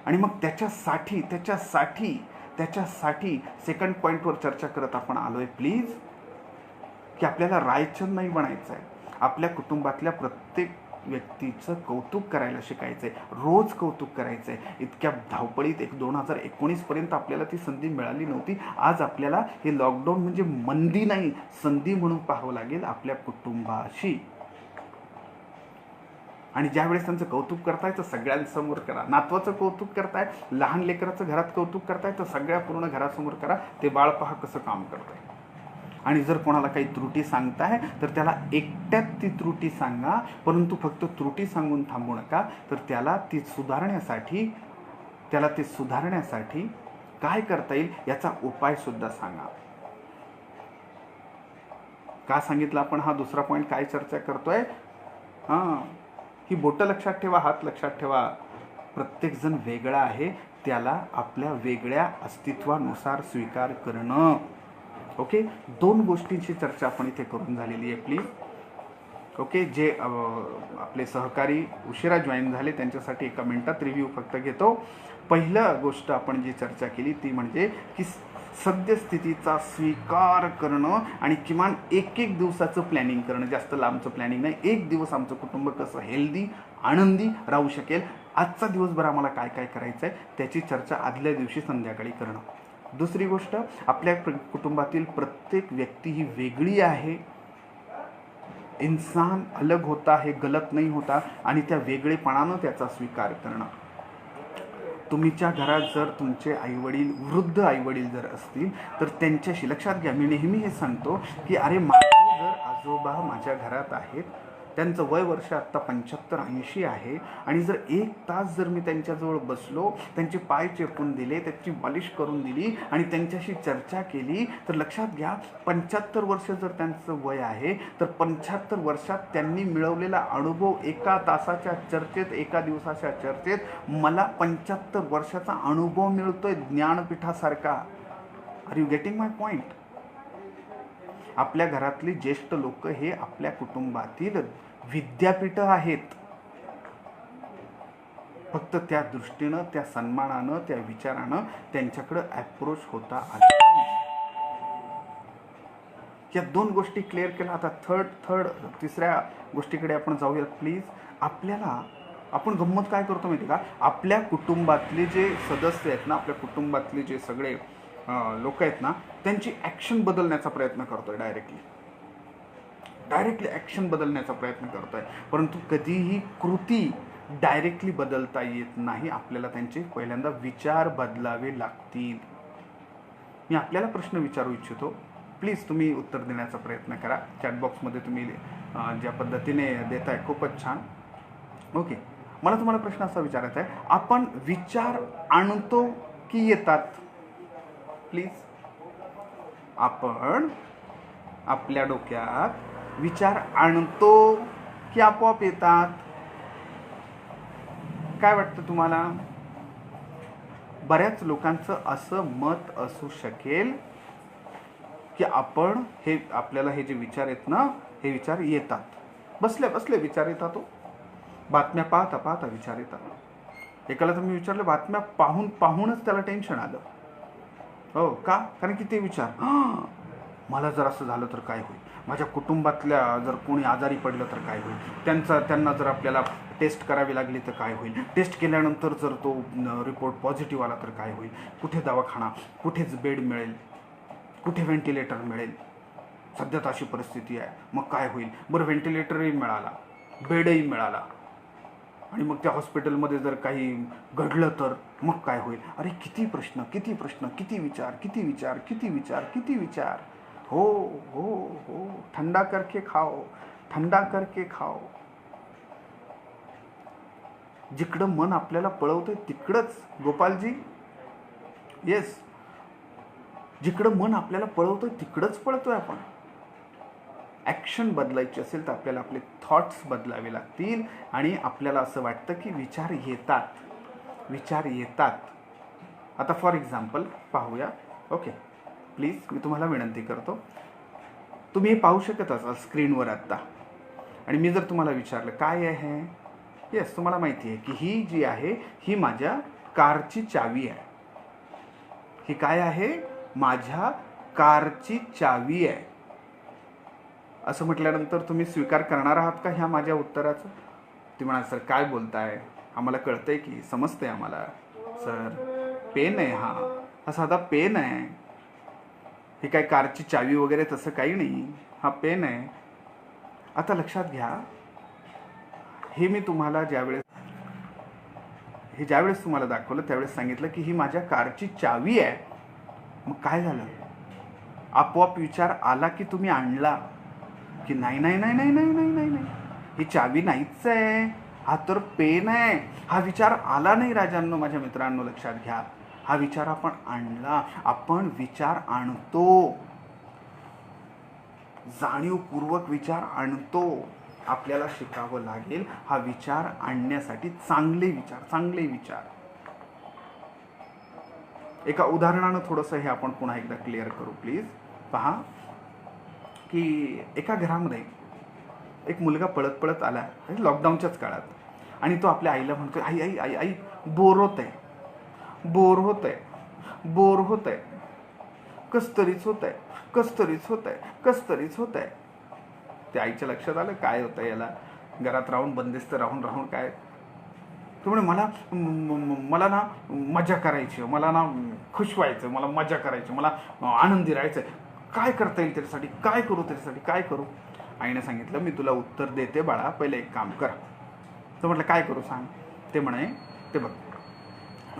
आणि मग त्याच्यासाठी सेकंड पॉईंटवर चर्चा करत आपण आलोय प्लीज, की आपल्याला रायचंद नाही बनायचं आहे. आपल्या कुटुंबातल्या प्रत्येक व्यक्तीचं कौतुक करायला शिकायचं आहे, रोज कौतुक करायचं आहे. इतक्या धावपळीत 2019 पर्यंत आपल्याला ती संधी मिळाली नव्हती. आज आपल्याला हे लॉकडाऊन म्हणजे मंदी नाही, संधी म्हणून पाहावं लागेल आपल्या कुटुंबाशी. आणि ज्यावेळेस त्यांचं कौतुक करताय तर सगळ्यांसमोर करा. नातवाचं कौतुक करताय, लहान लेकराचं घरात कौतुक करताय तर सगळ्या पूर्ण घरासमोर करा. ते बाळ पहा कसं काम करतंय. आणि जर कोणाला काही त्रुटी सांगताय तर त्याला एकट्यात ती त्रुटी सांगा, परंतु फक्त त्रुटी सांगून थांबू नका, तर त्याला ते सुधारण्यासाठी काय करता येईल याचा उपाय सुद्धा सांगा. का सांगितलं आपण हा दुसरा पॉईंट काय चर्चा करतोय? ही बोटं लक्षात ठेवा, हात लक्षात ठेवा. प्रत्येक जण वेगळा आहे, त्याला आपल्या वेगळ्या अस्तित्वानुसार स्वीकार करणं. ओके, 2 गोष्टींची चर्चा आपण इथे करून झालेली आहे प्लीज. ओके, जे आपले सहकारी उशिरा जॉईन झाले त्यांच्यासाठी एका मिनिटात रिव्ह्यू फक्त घेतो. पहिलं गोष्ट आपण जी चर्चा केली ती म्हणजे की सद्यस्थितीचा स्वीकार करणं आणि किमान 1 दिवसाचं प्लॅनिंग करणं. जास्त लांबचं प्लॅनिंग नाही. 1 दिवस आमचं कुटुंब कसं हेल्दी, आनंदी राहू शकेल, आजचा दिवसभर आम्हाला काय काय करायचं आहे त्याची चर्चा आदल्या दिवशी संध्याकाळी करणं. दुसरी गोष्ट, आपल्या कुटुंबातील प्रत्येक व्यक्ती ही वेगळी आहे. इंसान अलग होता है, गलत नहीं होता, आणि त्या वेगळेपणानं त्याचा स्वीकार करणं. तुमच्या घरात जर तुमचे आईवडील, वृद्ध आईवडील जर असतील तर त्यांच्याशी लक्षात घ्या, मी नेहमी हे सांगतो की अरे माझे जर आजोबा माझ्या घरात आहेत, त्यांचं वय वर्ष आत्ता 75-80 आहे, आणि जर 1 तास जर मी त्यांच्याजवळ बसलो, त्यांचे पाय चेपून दिले, त्यांची मालिश करून दिली आणि त्यांच्याशी चर्चा केली, तर लक्षात घ्या 75 वर्ष जर त्यांचं वय आहे तर 75 वर्षात त्यांनी मिळवलेला अनुभव 1 तासाच्या चर्चेत, 1 दिवसाच्या चर्चेत मला 75 वर्षाचा अनुभव मिळतोय ज्ञानपीठासारखा. Are you getting my point? आपल्या घरातली ज्येष्ठ लोक हे आपल्या कुटुंबातील विद्यापीठ आहेत. फक्त त्या दृष्टीनं, त्या सन्मानानं, त्या विचारानं त्यांच्याकडे अप्रोच होता आला. या 2 गोष्टी क्लिअर केल्या. आता तिसऱ्या गोष्टीकडे आपण जाऊयात प्लीज. आपण गंमत काय करतो माहिती का, आपल्या कुटुंबातले जे सदस्य आहेत ना, आपल्या कुटुंबातले जे सगळे लोक आहेत ना, त्यांची ॲक्शन बदलण्याचा प्रयत्न करतोय. डायरेक्टली ॲक्शन बदलण्याचा प्रयत्न करतोय, परंतु कधीही कृती डायरेक्टली बदलता येत नाही. आपल्याला त्यांचे पहिल्यांदा विचार बदलावे लागतील. मी आपल्याला प्रश्न विचारू इच्छितो, प्लीज तुम्ही उत्तर देण्याचा प्रयत्न करा. चॅटबॉक्समध्ये तुम्ही ज्या पद्धतीने देताय खूपच छान. ओके, मला तुम्हाला प्रश्न असा विचारायचा आहे, आपण विचार आणतो की येतात? प्लीज, आपण आपल्या डोक्यात विचार आणतो की आपोआप येतात? काय वाटतं तुम्हाला? बऱ्याच लोकांचं असं मत असू शकेल की आपल्याला हे जे विचार आहेत ना, हे विचार येतात. बसल्या बसल्या विचार येतात. बातम्या पाहता पाहता विचार येतात. एकाला तर मी विचारलं, बातम्या पाहूनच त्याला टेन्शन आलं. हो का? कारण की ते विचार, मला जर असं झालं तर काय होईल, माझ्या कुटुंबातल्या जर कोणी आजारी पडलं तर काय होईल, त्यांना जर आपल्याला टेस्ट करावी लागली तर काय होईल, टेस्ट केल्यानंतर जर तो रिपोर्ट पॉझिटिव्ह आला तर काय होईल, कुठे दवाखाना, कुठेच बेड मिळेल, कुठे व्हेंटिलेटर मिळेल, सध्या तर अशी परिस्थिती आहे, मग काय होईल. बरं, व्हेंटिलेटरही मिळाला, बेडही मिळाला, आणि मग त्या हॉस्पिटलमध्ये जर काही घडलं तर मग काय होईल. अरे किती प्रश्न, किती प्रश्न, किती विचार, किती विचार, किती विचार, किती विचार. हो हो हो, ठंडा करके खाओ, ठंडा करके खाओ. जिकडं मन आपल्याला पळवतंय तिकडंच, गोपालजी, येस, जिकडं मन आपल्याला पळवतोय तिकडंच पळतोय आपण. ॲक्शन बदलायची असेल तर आपल्याला आपले थॉट्स बदलावे लागतील, आणि आपल्याला असं वाटतं की विचार येतात. आता फॉर एक्झाम्पल पाहूया. ओके, प्लीज मी तुम्हाला विनंती करतो, तुम्ही हे पाहू शकत असाल स्क्रीनवर आत्ता, आणि मी जर तुम्हाला विचारलं काय आहे, येस, तुम्हाला माहिती आहे की ही जी आहे ही माझ्या कारची चावी आहे. ही काय आहे? माझ्या कारची चावी आहे. असं म्हटल्यानंतर तुम्ही स्वीकार करणार आहात का ह्या माझ्या उत्तराचं? ती म्हणाल, सर काय बोलताय, आम्हाला कळतंय की, समजतंय आम्हाला. सर पेन आहे, हा साधा पेन आहे, ही काय कारची चावी वगैरे तसं काही नाही, हा पेन आहे. आता लक्षात घ्या, हे मी तुम्हाला ज्यावेळेस तुम्हाला दाखवलं त्यावेळेस सांगितलं की ही माझ्या कारची चावी आहे. मग काय झालं? आपोआप विचार आला की तुम्ही आणला की नाही नाही नाही नाही नाही नाही नाही नाही, ही चावी नाहीच आहे, हा तर पेन आहे. हा विचार आला नाही राजांनो, माझ्या मित्रांनो लक्षात घ्या. हा विचार आपण आणला. आपण विचार आणतो, जाणीवपूर्वक विचार आणतो. आपल्याला शिकावं लागेल हा विचार आणण्यासाठी. चांगले विचार. एका उदाहरणानं थोडंसं हे आपण पुन्हा एकदा क्लिअर करू प्लीज. पहा की एका घरामध्ये एक मुलगा पळत पळत आला लॉकडाऊनच्याच काळात, आणि तो आपल्या आईला म्हणतोय, आई आई आई आई बोर होत आहे, कसतरीच होत आहे. त्या आईच्या लक्षात आलं काय होतं याला, घरात राहून बंदिस्त राहून काय. तो म्हणे मला ना मजा करायची, मला ना खुश व्हायचं, मला मजा करायची, मला आनंदी राहायचं. काय करता येईल त्याच्यासाठी, काय करू. आईने सांगितलं मी तुला उत्तर देते बाळा, पहिले एक काम कर. तर म्हटलं काय करू सांग. ते म्हणे ते बघ,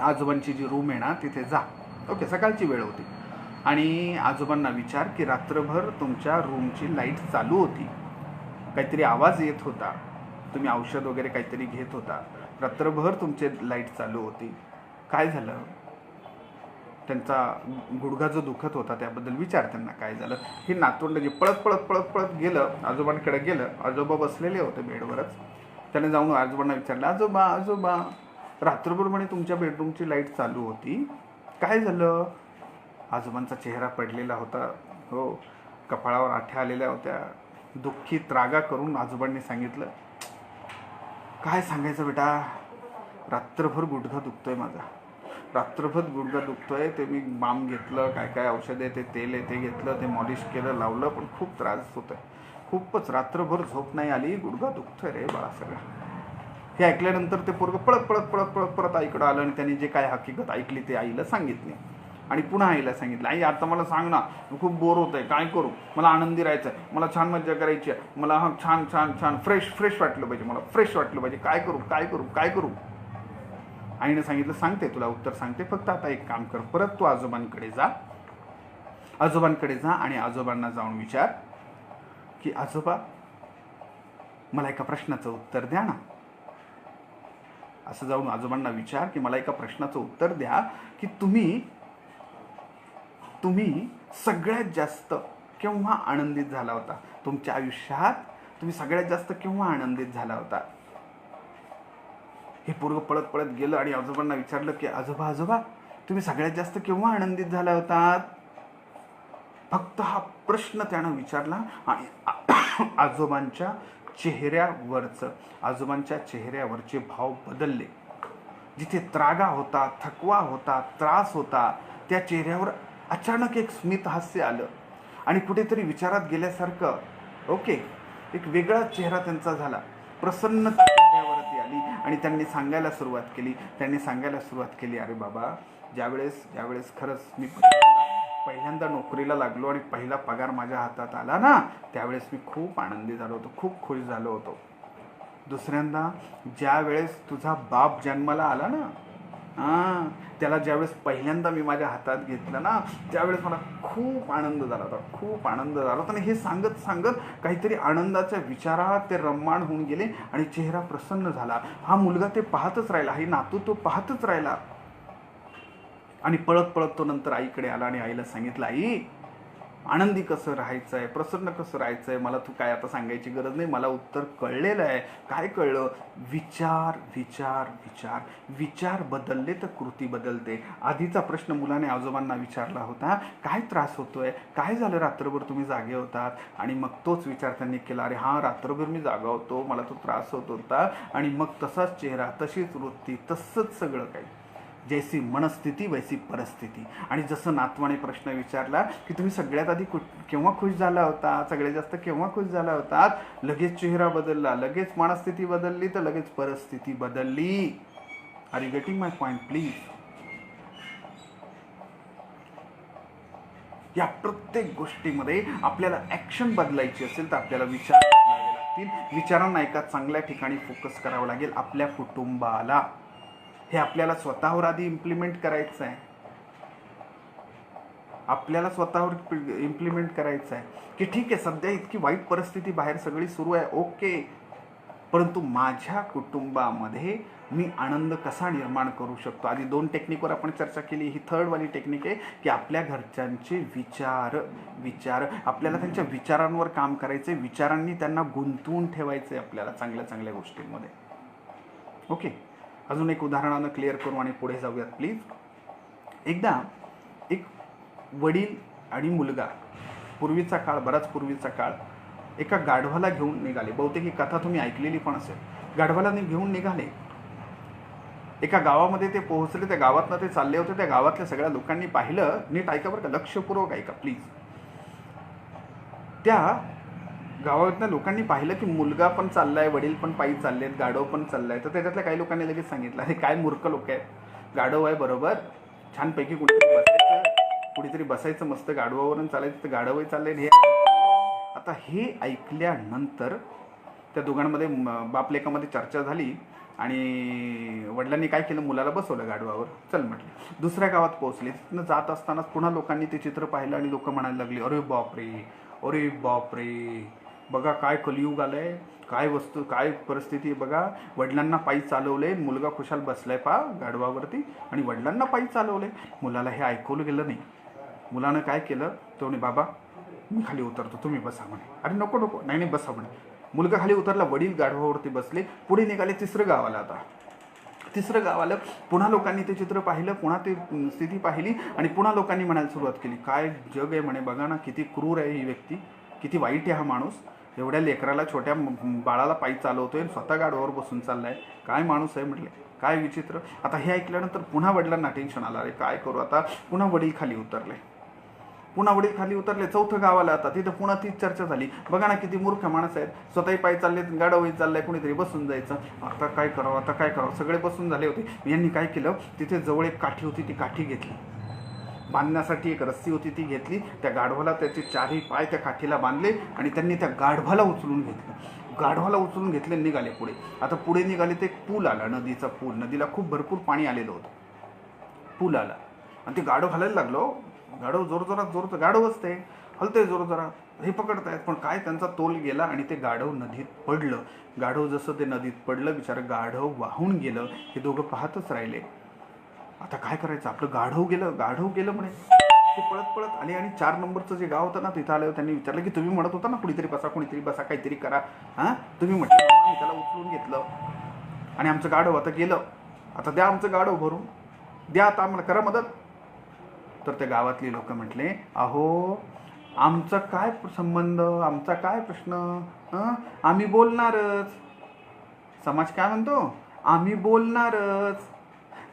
आजोबांची जी रूम आहे ना तिथे जा. ओके, सकाळची वेळ होती आणि आजोबांना विचार की रात्रभर तुमच्या रूमची लाईट चालू होती, काहीतरी आवाज येत होता, तुम्ही औषध वगैरे काहीतरी घेत होता, रात्रभर तुमचे लाईट चालू होती, काय झालं. त्यांचा गुडघा जो दुखत होता त्याबद्दल विचार त्यांना काय झालं. हे नातवंड जे पळत गेलं आजोबांकडे गेलं. आजोबा बसलेले होते बेडवरच. त्याने जाऊन आजोबांना विचारलं, आजोबा रात्रभर म्हणे तुमच्या बेडरूमची लाईट चालू होती, काय झालं. आजोबांचा चेहरा पडलेला होता, हो, कपाळावर आठ्या आलेल्या होत्या. दुःखी त्रागा करून आजोबांनी सांगितलं, काय सांगायचं बेटा, रात्रभर गुडघा दुखतोय माझा, ते मी बाम घेतलं, काय औषध आहे, ते तेल आहे ते घेतलं, ते मॉलिश केलं, लावलं, पण खूप त्रास होतोय, खूपच रात्रभर झोप नाही आली, गुडघा दुखतोय रे बाळा सगळं. हे ऐकल्यानंतर ते पोरगं पळत आईकडं आलं आणि त्यांनी जे काय हकीकत ऐकली ते आईला सांगितली. आणि पुन्हा आईला सांगितलं, आई आता मला सांग ना, खूप बोर होत आहे, काय करू, मला आनंदी राहायचं आहे, मला छान मजा करायची आहे, मला हा छान फ्रेश वाटलं पाहिजे, काय करू. आईने सांगितलं, सांगते तुला उत्तर सांगते, फक्त आता एक काम कर, परत तू आजोबांकडे जा आणि आजोबांना जाऊन विचार की आजोबा मला एका प्रश्नाचं उत्तर द्या ना. असं जाऊन आजोबांना विचार की मला एका प्रश्नाचं उत्तर द्या की तुम्ही सगळ्यात जास्त केव्हा आनंदित झाला होता तुमच्या आयुष्यात, तुम्ही सगळ्यात जास्त केव्हा आनंदित झाला होता. हे पोरगं पळत गेलं आणि आजोबांना विचारलं की आजोबा तुम्ही सगळ्यात जास्त केव्हा आनंदित झाला होतात. फक्त हा प्रश्न त्यानं विचारला आणि आजोबांच्या चेहऱ्यावरचे भाव बदलले. जिथे त्रागा होता, थकवा होता, त्रास होता, त्या चेहऱ्यावर अचानक एक स्मित हास्य आलं आणि कुठेतरी विचारात गेल्यासारखं, ओके, एक वेगळा चेहरा त्यांचा झाला, प्रसन्नता चेहऱ्यावरती आली आणि त्यांनी सांगायला सुरुवात केली, अरे बाबा, ज्यावेळेस खरंच मी पहिल्यांदा नोकरीला लागलो आणि पहिला पगार माझ्या हातात आला ना, त्यावेळेस मी खूप आनंदी झालो होतो, खूप खुश झालो होतो. दुसऱ्यांदा ज्यावेळेस तुझा बाप जन्माला आला ना, त्याला ज्यावेळेस पहिल्यांदा मी माझ्या हातात घेतलं ना, त्यावेळेस मला खूप आनंद झाला होता. आणि हे सांगत काहीतरी आनंदाच्या विचारात ते रम्माण होऊन गेले आणि चेहरा प्रसन्न झाला. हा मुलगा ते पाहतच राहिला, ही नातू तो पाहतच राहिला आणि पळत तो नंतर आईकडे आला आणि आईला सांगितलं, आई, आनंदी कसं राहायचं आहे, प्रसन्न कसं राहायचं आहे, मला तू काय आता सांगायची गरज नाही, मला उत्तर कळलेलं आहे. काय कळलं? विचार बदलले तर कृती बदलते. आधीचा प्रश्न मुलाने आजोबांना विचारला होता, काय त्रास होतोय, काय झालं रात्रभर तुम्ही जागे होतात, आणि मग तोच विचार त्यांनी केला, अरे हा, रात्रभर मी जागा होतो, मला तो त्रास होत होता, आणि मग तसाच चेहरा, तशीच वृत्ती, तसंच सगळं काही. जैसी मनस्थिती वैसी परिस्थिती. आणि जसं नातवाने प्रश्न विचारला की तुम्ही सगळ्यात आधी केव्हा खुश झाला होता, सगळ्यात जास्त केव्हा खुश झाला होता, लगेच चेहरा बदलला, लगेच मनस्थिती बदलली, तर लगेच परिस्थिती बदलली. Are you getting my point please. या प्रत्येक गोष्टीमध्ये आपल्याला ॲक्शन बदलायची असेल तर आपल्याला विचार बदलावे लागतात. लागतील, विचारांना एका चांगल्या ठिकाणी फोकस करावं लागेल. आपल्या कुटुंबाला हे आपल्याला स्वतःवर आधी इम्प्लिमेंट करायचं आहे. आपल्याला स्वतःवर इम्प्लिमेंट करायचं आहे की ठीक आहे, सध्या इतकी वाईट परिस्थिती बाहेर सगळी सुरू आहे, ओके, परंतु माझ्या कुटुंबामध्ये मी आनंद कसा निर्माण करू शकतो. आधी 2 टेक्निकवर आपण चर्चा केली. ही 3rd वाली टेक्निक आहे की आपल्या घरच्यांचे विचार आपल्याला त्यांच्या विचारांवर काम करायचे, विचारांनी त्यांना गुंतवून ठेवायचे आपल्याला चांगल्या चांगल्या गोष्टींमध्ये. ओके, अजून एक उदाहरणानं क्लिअर करू आणि पुढे जाऊयात प्लीज. एकदा एक वडील आणि मुलगा, पूर्वीचा काळ, बराच पूर्वीचा काळ, एका गाढवाला घेऊन निघाले. बहुतेक ही कथा तुम्ही ऐकलेली पण असेल. गाढवाला घेऊन निघाले, एका गावामध्ये ते पोहोचले. त्या गावातनं ते चालले होते. त्या गावातल्या सगळ्या लोकांनी पाहिलं. नीट ऐका बरं का, लक्षपूर्वक ऐका प्लीज. त्या गावातल्या लोकांनी पाहिलं की मुलगा पण चाललाय, वडील पण पायी चाललेत, गाढव पण चाललाय. तर त्याच्यातल्या काही लोकांनी लगेच सांगितलं, अरे काय मूर्ख लोक आहेत, गाढव आहे बरोबर, छानपैकी कुठेतरी बसायचं मस्त, गाढवावरून चालायचं, तर गाढवही चाललंय. हे आता हे ऐकल्यानंतर त्या दोघांमध्ये बापलेकामध्ये चर्चा झाली आणि वडिलांनी काय केलं, मुलाला बसवलं गाढवावर, चल म्हटलं. दुसऱ्या गावात पोहोचले. तिथनं जात असतानाच पुन्हा लोकांनी ते चित्र पाहिलं आणि लोक म्हणायला लागली, अरे बापरे, बघा काय कलियुग आलंय, काय वस्तू, काय परिस्थिती आहे बघा. वडिलांना पायी चालवले, मुलगा खुशाल बसलाय गाढवावरती आणि वडिलांना पायी चालवले. मुलाला हे ऐकवलं गेलं नाही. मुलानं काय केलं, तो म्हणे बाबा मी खाली उतरतो, तुम्ही बसा म्हणे. अरे नको, नाही बसा म्हणे. मुलगा खाली उतरला, वडील गाढवावरती बसले. पुढे निघाले. 3रं गाव आलं. आता 3रं गाव आलं. पुन्हा लोकांनी ते चित्र पाहिलं, पुन्हा ते स्थिती पाहिली आणि पुन्हा लोकांनी म्हणायला सुरुवात केली, काय जग आहे म्हणे, बघा ना किती क्रूर आहे ही व्यक्ती, किती वाईट आहे हा माणूस, एवढ्या लेकराला, छोट्या बाळाला पायी चालवतोय, स्वतः गाढवावर बसून चाललाय, काय माणूस आहे म्हटले, काय विचित्र. आता हे ऐकल्यानंतर पुन्हा वडिलांना टेन्शन आलं, अरे काय करू आता. पुन्हा वडील खाली उतरले. 4थं गाव आलं. आता तिथं पुन्हा तीच चर्चा झाली, बघा ना किती मूर्ख माणसं आहेत, स्वतःही पायी चाललेत, गाढवही चाललंय, कुणीतरी बसून जायचं, आता काय करावं. सगळे बसून झाले होते. यांनी काय केलं, तिथे जवळ एक काठी होती, ती काठी घेतली. बांधण्यासाठी एक रस्सी होती, ती घेतली. त्या गाढवाला त्याचे 4ही पाय त्या काठीला बांधले आणि त्यांनी त्या गाढवाला उचलून घेतले. निघाले पुढे. आता पुढे निघाले ते पूल आला, नदीचा पूल. नदीला खूप भरपूर पाणी आलेलं होतं. पूल आला आणि ते गाढव हलायला लागलो. गाढव जोरजोरात गाढव असते, हलते जोरजोरात, हे पकडतायत, पण काय त्यांचा तोल गेला आणि ते गाढव नदीत पडलं. गाढव जसं ते नदीत पडलं, बिचारं गाढव वाहून गेलं. हे दोघं पाहतच राहिले. आता काय करायचं, आपलं गाढव गेलं म्हणे. ते पळत आले आणि 4 नंबरचं जे गाव होतं ना, तिथं आलं. त्यांनी विचारलं की तुम्ही म्हणत होता ना कुणीतरी बसा, काहीतरी करा, हां तुम्ही म्हटलं, मी त्याला उचलून घेतलं आणि आमचं गाढव आता गेलं, आता द्या आमचं गाढव भरून, द्या आता आम्हाला, करा मदत. तर त्या गावातली लोक म्हटले, अहो आमचा काय संबंध, आमचा काय प्रश्न, आम्ही बोलणारच. समाज काय म्हणतो, आम्ही बोलणारच.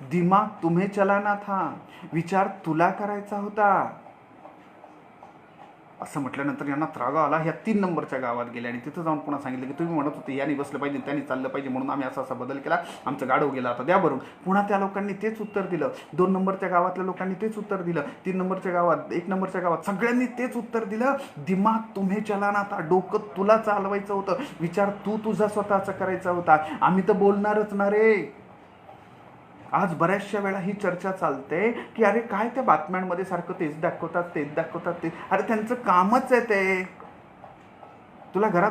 दिमाग तुम्हे चलाना था, विचार तुला करायचा होता. असं म्हटल्यानंतर यांना त्रागा आला. ह्या 3 नंबरच्या गावात गेले आणि तिथं जाऊन पुन्हा सांगितलं की तुम्ही म्हणत होते याने बसलं पाहिजे, त्यांनी चाललं पाहिजे, म्हणून आम्ही असा बदल केला, आमचं गाढव गेला, आता द्या भरून. पुन्हा त्या लोकांनी तेच उत्तर दिलं. 2 नंबरच्या गावातल्या लोकांनी तेच उत्तर दिलं. 3 नंबरच्या गावात, 1 नंबरच्या गावात सगळ्यांनी तेच उत्तर दिलं. दिमाग तुम्हे चलाना था, डोकं तुला चालवायचं होतं, विचार तुझा स्वतःचा करायचा होता, आम्ही तर बोलणारच ना रे. आज बऱ्याचशा वेळा ही चर्चा चालते की अरे काय त्या बातम्यांमध्ये सारखं तेच दाखवतात ते, अरे त्यांचं कामच आहे ते. तुला घरात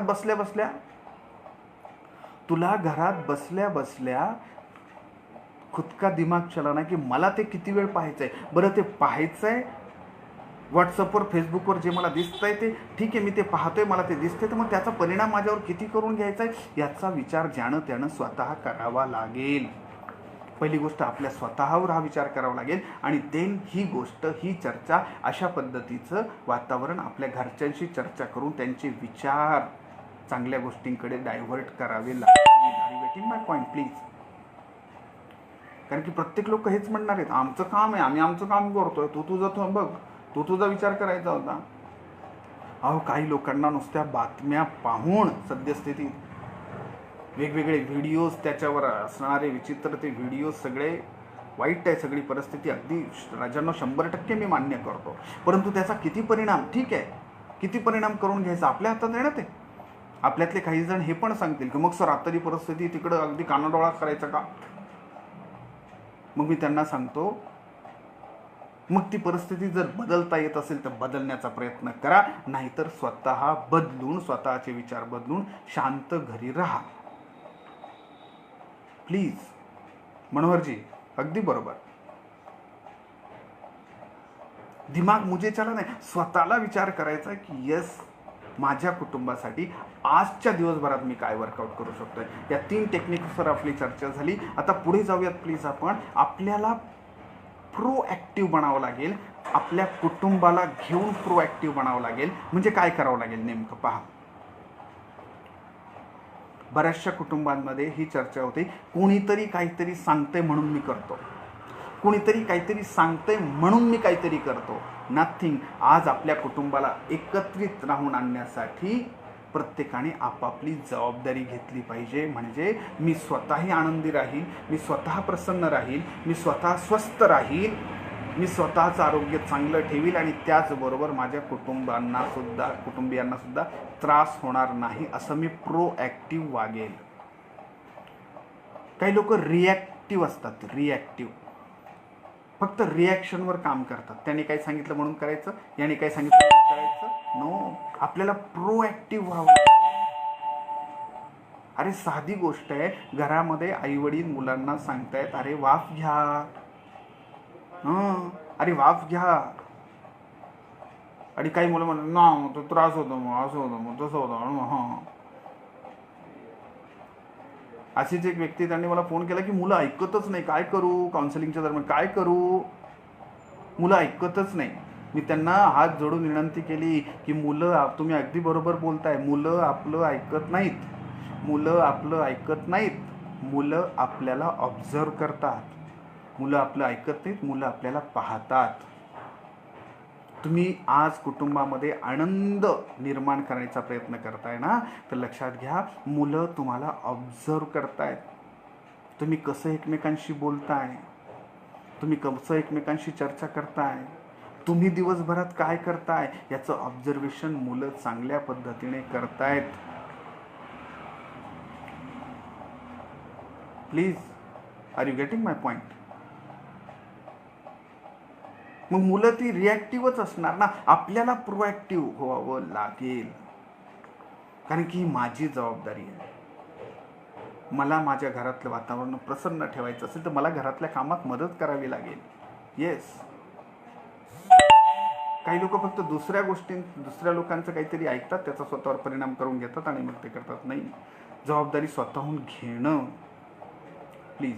बसल्या खुद का दिमाग चलाना की मला ते किती वेळ पाहायचंय. बरं ते पाहायचंय व्हॉट्सअपवर, फेसबुकवर जे मला दिसतंय ते ठीक आहे, मी ते पाहतोय, मला ते दिसतंय, तर मग त्याचा परिणाम माझ्यावर किती करून घ्यायचा आहे याचा विचार ज्यानं त्यानं स्वतः करावा लागेल. पहिली गोष्ट आपल्या स्वतःवर हा विचार करावा लागेल आणि देन ही चर्चा, अशा पद्धतीचं वातावरण आपल्या घरच्यांशी चर्चा करून त्यांचे विचार चांगल्या गोष्टींकडे डायव्हर्ट करावे लागतील. Are you getting my point please? कारण की प्रत्येक लोक हेच म्हणणार आहेत, आमचं काम आहे, आम्ही आमचं काम करतोय, तू तुझा विचार करायचा होता. अहो काही लोकांना नुसत्या बातम्या पाहून सद्यस्थितीत वेगवेगळे व्हिडिओज, त्याच्यावर असणारे विचित्र ते व्हिडिओज सगळे वाईट आहे. सगळी परिस्थिती अगदी राजांना 100% मी मान्य करतो, परंतु त्याचा किती परिणाम, ठीक आहे, किती परिणाम करून घ्यायचा आपल्या हातात आहे ना. ते आपल्यातले काही जण हे पण सांगतील की मग सर आताची परिस्थिती तिकडं अगदी कानाडोळा करायचा का? मग मी त्यांना सांगतो, मग ती परिस्थिती जर बदलता येत असेल तर बदलण्याचा प्रयत्न करा, नाहीतर स्वतः बदलून, स्वतःचे विचार बदलून शांत घरी राहा प्लीज. मनोहरजी अगदी बरोबर. दिमाग मुझे चला नाही, स्वतःला विचार करायचा की यस, माझ्या कुटुंबासाठी आजच्या दिवसभरात मी काय वर्कआउट करू शकतोय. या 3 टेक्निक्सवर आपली चर्चा झाली. आता पुढे जाऊयात प्लीज. आपल्याला प्रोॲक्टिव्ह बनावं लागेल, आपल्या कुटुंबाला घेऊन प्रोॲक्टिव्ह बनावं लागेल. म्हणजे काय करावं लागेल नेमकं पहा. बऱ्याचशा कुटुंबांमध्ये ही चर्चा होते, कोणीतरी काहीतरी सांगते म्हणून मी करतो, कोणीतरी काहीतरी सांगते म्हणून मी काहीतरी करतो. नथिंग. आज आपल्या कुटुंबाला एकत्रित राहून आणण्यासाठी प्रत्येकाने आपापली जबाबदारी घेतली पाहिजे. म्हणजे मी स्वतःही आनंदी राहील, मी स्वतः प्रसन्न राहील, मी स्वतः स्वस्थ राहील, मी स्वतःचं आरोग्य चांगलं ठेवील आणि त्याचबरोबर माझ्या कुटुंबियांना सुद्धा त्रास होणार नाही, असं मी प्रोॲक्टिव्ह वागेल. काही लोक रिॲक्टिव्ह असतात, रिॲक्टिव्ह फक्त रिॲक्शनवर काम करतात. त्याने काही सांगितलं म्हणून करायचं, याने काही सांगितलं म्हणून करायचं. नो, आपल्याला प्रोॲक्टिव्ह व्हावं. अरे साधी गोष्ट आहे, घरामध्ये आईवडील मुलांना सांगतायत अरे वाफ घ्या, अरे वाफ घ्या, आणि काही मुलं म्हणतात ना तो त्रास होतो, मग असं होतं, मग तसं होतं. अशीच एक व्यक्ती, त्यांनी मला फोन केला की मुलं ऐकतच नाही, काय करू, काउन्सिलिंगच्या दरम्यान काय करू, मुलं ऐकतच नाही. मी त्यांना हात जोडून विनंती केली की मुलं, तुम्ही अगदी बरोबर बोलताय, मुलं आपलं ऐकत नाहीत, मुलं आपलं ऐकत नाहीत, मुलं आपल्याला ऑब्झर्व करतात, मुलं आपलं ऐकत नाहीत, मुलं आपल्याला पाहतात. तुम्ही आज कुटुंबामध्ये आनंद निर्माण करण्याचा प्रयत्न करताय ना, तर लक्षात घ्या, मुलं तुम्हाला ऑब्झर्व करतायत. तुम्ही कसं एकमेकांशी बोलताय, तुम्ही कसं एकमेकांशी चर्चा करताय, तुम्ही दिवसभरात काय करताय, याचं ऑब्झर्वेशन मुलं चांगल्या पद्धतीने करतायत. Please, are you getting my point? मग मुलं ती रिॲक्टिव्हच असणार ना. आपल्याला प्रोॲक्टिव्ह व्हावं लागेल, कारण की ही माझी जबाबदारी आहे. मला माझ्या घरातलं वातावरण प्रसन्न ठेवायचं असेल तर मला घरातल्या कामात मदत करावी लागेल. येस, काही लोक फक्त दुसऱ्या लोकांचं काहीतरी ऐकतात, त्याचा स्वतःवर परिणाम करून घेतात आणि मग ते करतात. नाही, जबाबदारी स्वतःहून घेणं प्लीज.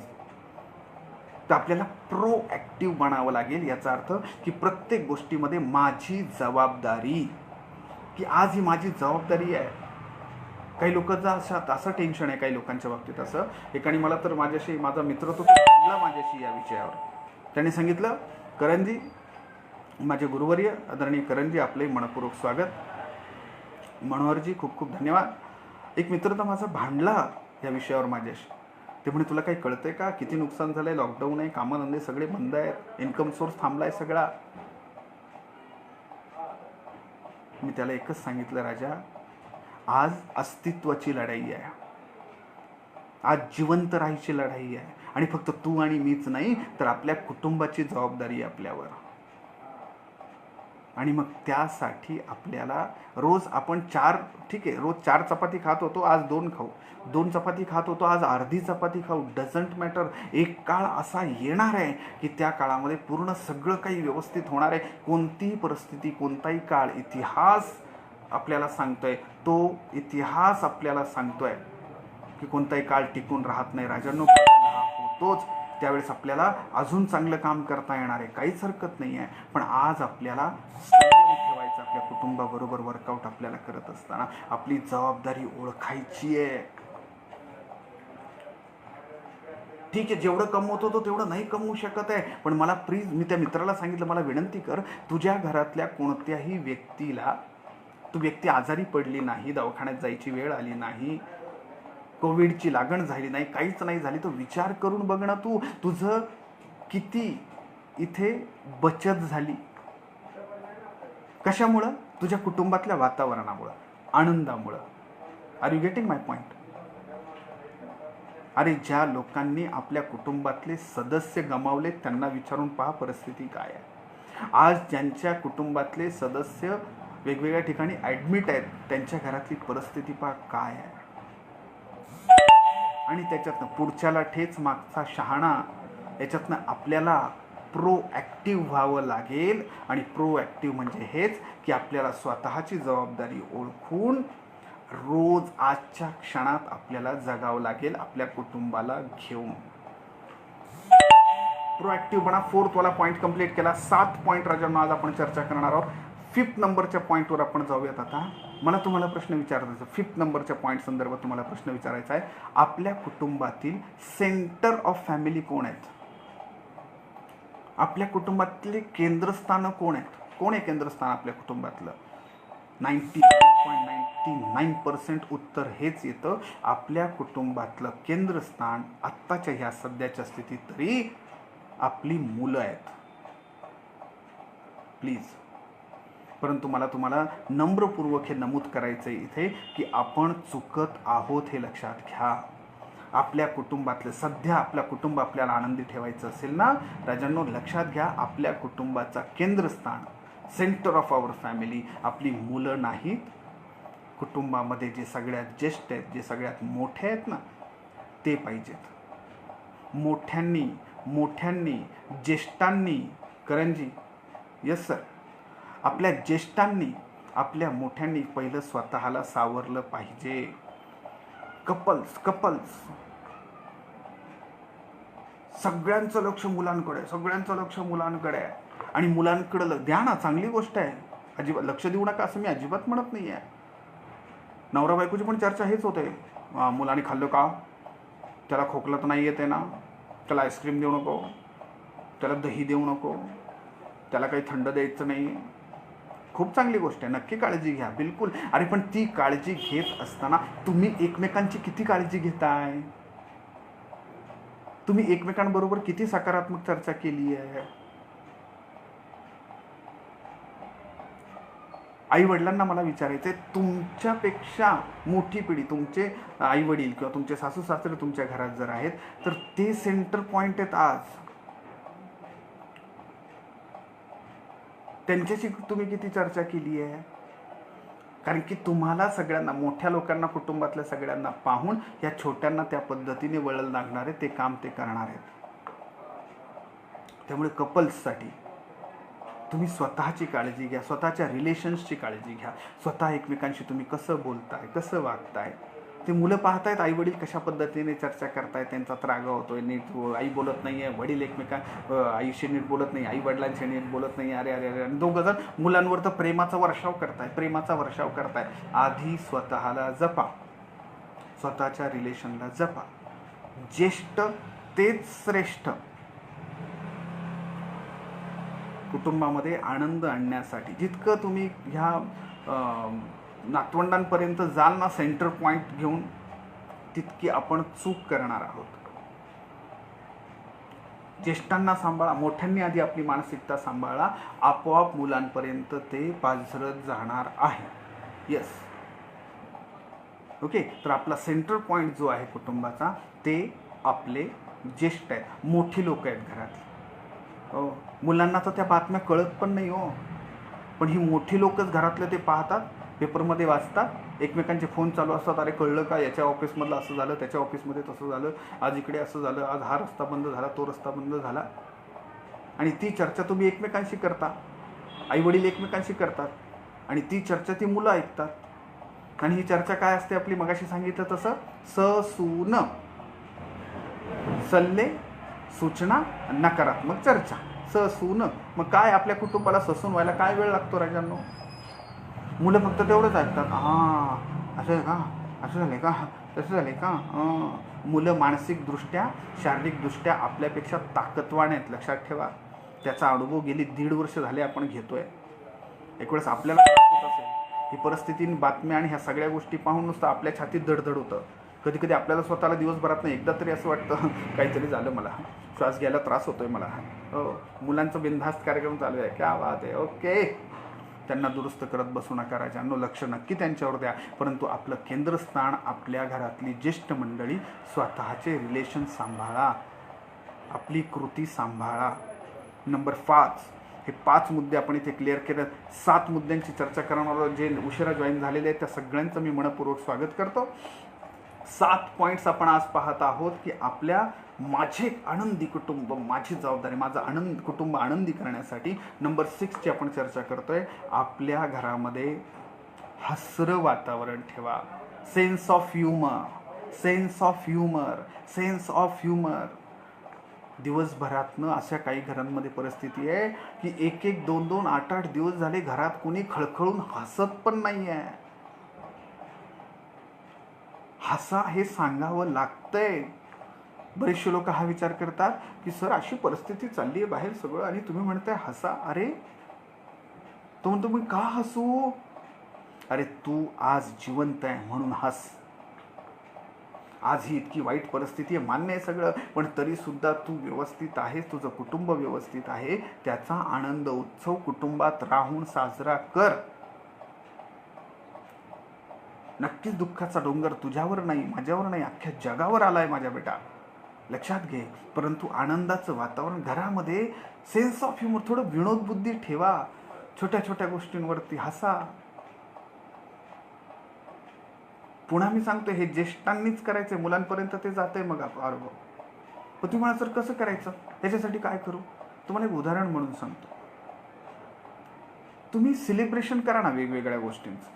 तर आपल्याला प्रोॲक्टिव्ह बनावं लागेल. याचा अर्थ की प्रत्येक गोष्टीमध्ये माझी जबाबदारी, की आज ही माझी जबाबदारी आहे. काही लोकांचं असं टेन्शन आहे, काही लोकांच्या बाबतीत असं. एकाने मला तर माझा मित्र तो बोलला माझ्याशी या विषयावर. त्याने सांगितलं, करणजी, माझे गुरुवर्य आदरणीय करणजी, आपले मनपूर्वक स्वागत. मनोहरजी खूप खूप धन्यवाद. एक मित्र तर माझा भांडला या विषयावर माझ्याशी. ते म्हणे तुला काही कळतंय का, किती नुकसान झालंय, लॉकडाऊन आहे, कामधंदे सगळे बंद आहेत, इन्कम सोर्स थांबलाय सगळा. मी त्याला एकच सांगितलं, राजा, आज अस्तित्वाची लढाई आहे, आज जिवंत राहायची लढाई आहे, आणि फक्त तू आणि मीच नाही तर आपल्या कुटुंबाची जबाबदारी आहे आपल्यावर. आणि मग त्यासाठी आपल्याला रोज आपण ठीक आहे, रोज 4 चपाती खात होतो, आज 2 खाऊ, 2 चपाती खात होतो, आज अर्धी चपाती खाऊ, डझंट मॅटर. एक काळ असा येणार आहे की त्या काळामध्ये पूर्ण सगळं काही व्यवस्थित होणार आहे. कोणतीही परिस्थिती, कोणताही काळ, इतिहास आपल्याला सांगतोय, तो इतिहास आपल्याला सांगतोय की कोणताही काळ टिकून राहत नाही राजांनो, होतोच. त्यावेळेस आपल्याला अजून चांगलं काम करता येणार आहे, काहीच हरकत नाही आहे. पण आज आपल्याला संयम ठेवायचा. आपल्या कुटुंबाबरोबर वर्कआउट आपल्याला करत असताना आपली जबाबदारी ओळखायची आहे. ठीक आहे, जेवढं कमवतो तो तेवढं नाही कमवू शकत आहे, पण मला प्लीज, मी त्या मित्राला सांगितलं, मला विनंती कर, तुझ्या घरातल्या कोणत्याही व्यक्तीला, तू व्यक्ती आजारी पडली नाही, दवाखान्यात जायची वेळ आली नाही, कोविडची लागण झाली नाही, काहीच नाही झाली, तो विचार करून बघ ना, तुझं किती इथे बचत झाली. कशामुळं? तुझ्या कुटुंबातल्या वातावरणामुळं, आनंदामुळं. Are you getting my point? अरे ज्या लोकांनी आपल्या कुटुंबातले सदस्य गमावले त्यांना विचारून पहा परिस्थिती काय आहे. आज ज्यांच्या कुटुंबातले सदस्य वेगवेगळ्या ठिकाणी ॲडमिट आहेत त्यांच्या घरातली परिस्थिती पहा काय आहे. आणि त्याच्यातनं पुढच्याला ठेच मागचा शहाणा, याच्यातनं आपल्याला प्रोॲक्टिव्ह व्हावं लागेल. आणि प्रोॲक्टिव्ह म्हणजे हेच की आपल्याला स्वतःची जबाबदारी ओळखून रोज आजच्या क्षणात आपल्याला जगावं लागेल आपल्या कुटुंबाला घेऊन. प्रोॲक्टिव्ह बना. 4th वाला पॉईंट कंप्लीट केला. 7 पॉईंट राजांनो आज आपण चर्चा करणार आहोत. 5th नंबरच्या पॉईंटवर आपण जाऊयात. आता मला तुम्हाला प्रश्न विचारायचा, 5th नंबरच्या पॉईंट संदर्भात तुम्हाला प्रश्न विचारायचा आहे. आपल्या कुटुंबातील सेंटर ऑफ फॅमिली कोण आहेत? आपल्या कुटुंबातले केंद्रस्थान कोण आहेत? कोण आहे केंद्रस्थान आपल्या कुटुंबातलं? 99.99% उत्तर हेच येतं, आपल्या कुटुंबातलं केंद्रस्थान आत्ताच्या ह्या सध्याच्या स्थितीत तरी आपली मुलं आहेत. प्लीज. परंतु मला तुम्हाला नम्रपूर्वक हे नमूद करायचं आहे इथे की आपण चुकत आहोत हे लक्षात घ्या. आपल्या कुटुंबातलं सध्या आपलं कुटुंब आपल्याला आनंदी ठेवायचं असेल ना राजांनो, लक्षात घ्या आपल्या कुटुंबाचा केंद्रस्थान, सेंटर ऑफ आवर फॅमिली आपली मुलं नाहीत. कुटुंबामध्ये जे सगळ्यात ज्येष्ठ आहेत, जे सगळ्यात मोठे आहेत ना ते पाहिजेत. मोठ्यांनी ज्येष्ठांनी, करणजी यस सर, आपल्या ज्येष्ठांनी आपल्या मोठ्यांनी पहिलं स्वतःला सावरलं पाहिजे. कपल्स सगळ्यांचं लक्ष मुलांकडे आहे. आणि मुलांकडं द्या ना, चांगली गोष्ट आहे. अजिबात लक्ष देऊ नका असं मी अजिबात म्हणत नाही आहे. नवरा बायकोची पण चर्चा हेच होते. मुलांनी खाल्लं का? त्याला खोकला तर नाही येते ना? त्याला आईस्क्रीम देऊ नको, त्याला दही देऊ नको, त्याला काही थंड द्यायचं नाही. खूप चांगली गोष्ट आहे, नक्की काळजी घ्या, बिलकुल. अरे पण ती काळजी घेत असताना तुम्ही एकमेकांची किती काळजी घेताय? तुम्ही एकमेकांबरोबर किती सकारात्मक चर्चा केली आहे? आई वडिलांना मला विचारायचंय, तुमच्यापेक्षा मोठी पिढी, तुमचे आई वडील किंवा तुमचे सासू सासरे तुमच्या घरात जर आहेत तर ते सेंटर पॉइंट आहेत आज. त्यांच्याशी तुम्ही किती चर्चा केली आहे? कारण की तुम्हाला सगळ्यांना, मोठ्या लोकांना, कुटुंबातल्या सगळ्यांना पाहून या छोट्यांना त्या पद्धतीने वळण लागणार आहे, ते काम ते करणार आहेत. त्यामुळे कपल्ससाठी तुम्ही स्वतःची काळजी घ्या, स्वतःच्या रिलेशन्सची काळजी घ्या. स्वतः एकमेकांशी तुम्ही कसं बोलताय, कसं वागताय. ते मुलं पाहतायत आई वडील कशा पद्धतीने चर्चा करतायत, त्यांचा त्रागा होतोय, नीट आई बोलत नाही आहे, वडील आईशी नीट बोलत नाही, आई वडिलांशी नीट बोलत नाही. अरे अरे अरे, दोघं जण मुलांवर तर प्रेमाचा वर्षाव करताय. आधी स्वतःला जपा, स्वतःच्या रिलेशनला जपा. ज्येष्ठ तेच श्रेष्ठ. कुटुंबामध्ये आनंद आणण्यासाठी जितकं तुम्ही ह्या नातवंडांपर्यंत जाल ना सेंटर पॉइंट घेऊन, तितकी आपण चूक करणार आहोत. ज्येष्ठांना सांभाळा, मोठ्यांनी आधी आपली मानसिकता सांभाळा, आपोआप मुलांपर्यंत ते पाझरत जाणार आहे. Yes, okay. तर आपला सेंटर पॉइंट जो आहे कुटुंबाचा ते आपले ज्येष्ठ आहेत, मोठी लोक आहेत घरातली. हो, मुलांना तर त्या बातम्या कळत पण नाही हो, पण ही मोठी लोकच घरातले ते पाहतात, पेपरमध्ये वाचतात, एकमेकांचे फोन चालू असतात. अरे कळलं का, याच्या ऑफिसमधलं असं झालं, त्याच्या ऑफिसमध्ये तसं झालं, आज इकडे असं झालं, आज हा रस्ता बंद झाला, तो रस्ता बंद झाला. आणि ती चर्चा तुम्ही एकमेकांशी करता, आईवडील एकमेकांशी करतात, आणि ती चर्चा ती मुलं ऐकतात. आणि ही चर्चा काय असते आपली, मगाशी सांगितलं तसं, ससून सल्ले, सूचना, नकारात्मक चर्चा, ससून. मग काय आपल्या कुटुंबाला ससून व्हायला काय वेळ लागतो राजांनो? मुलं फक्त तेवढंच ऐकतात. असं आहे का, असं झालं का, तसं झालं का. मुलं मानसिकदृष्ट्या, शारीरिकदृष्ट्या आपल्यापेक्षा ताकदवान आहेत, लक्षात ठेवा. त्याचा अनुभव गेली 1.5 वर्ष झाले आपण घेतोय. एक वेळेस आपल्याला होत असेल ही परिस्थिती, बातम्या आणि ह्या सगळ्या गोष्टी पाहून नुसतं आपल्या छातीत धडधड होतं. कधी कधी आपल्याला स्वतःला दिवसभरात नाही एकदा तरी असं वाटतं काहीतरी झालं, मला श्वास घ्यायला त्रास होतोय मला. हो, मुलांचं बिनधास्त कार्यक्रम चालू आहे, क्या बात आहे. ओके, त्यांना दुरुस्त करत बसू नका राजांनो, लक्ष नक्की त्यांच्यावर द्या, परंतु आपलं केंद्रस्थान आपल्या घरातली ज्येष्ठ मंडळी, स्वतःचे रिलेशन सांभाळा, आपली कृती सांभाळा. नंबर 5, हे 5 मुद्दे आपण इथे क्लिअर केलं. 7 मुद्द्यांची चर्चा करणार, जे उशिरा जॉईन झालेले आहेत त्या सगळ्यांचं मी मनपूर्वक स्वागत करतो. 7 पॉईंट्स आपण आज पाहत आहोत की आपल्या माझे आनंदी कुटुंब, माझी जबाबदारी, माझं कुटुंब आनंदी करण्यासाठी. नंबर 6 ची आपण चर्चा करतोय. आपल्या घरामध्ये हसरं वातावरण ठेवा. Sense of humour, sense of humour, sense of humour. दिवसभरातनं अशा काही घरांमध्ये परिस्थिती आहे की 1-1, 2-2, 8-8 दिवस झाले घरात कोणी खळखळून हसत पण नाही आहे. हसा हे सांगावं लागतंय. बरेचसे लोक हा विचार करतात की सर अशी परिस्थिती चालली आहे बाहेर सगळं आणि तुम्ही म्हणताय हसा. अरे तो म्हणतो मी का हसू? अरे तू आज जिवंत आहे म्हणून हस. आज ही इतकी वाईट परिस्थिती आहे, मान्य आहे सगळं, पण तरी सुद्धा तू व्यवस्थित आहेस, तुझं कुटुंब व्यवस्थित आहे, त्याचा आनंद उत्सव कुटुंबात राहून साजरा कर. नक्कीच दुःखाचा डोंगर तुझ्यावर नाही, माझ्यावर नाही, अख्ख्या जगावर आलाय माझ्या बेटा, लक्षात घे. परंतु आनंदाचं वातावरण घरामध्ये, सेन्स ऑफ ह्युमर, थोडं विनोदबुद्धी ठेवा, छोट्या छोट्या गोष्टींवरती हसा. पुन्हा मी सांगतो हे ज्येष्ठांनीच करायचंय, मुलांपर्यंत ते जातंय. मग पण तुम्ही मला सर कसं करायचं, त्याच्यासाठी काय करू? तुम्हाला एक उदाहरण म्हणून सांगतो. तुम्ही सेलिब्रेशन करा ना वेगवेगळ्या गोष्टींचं.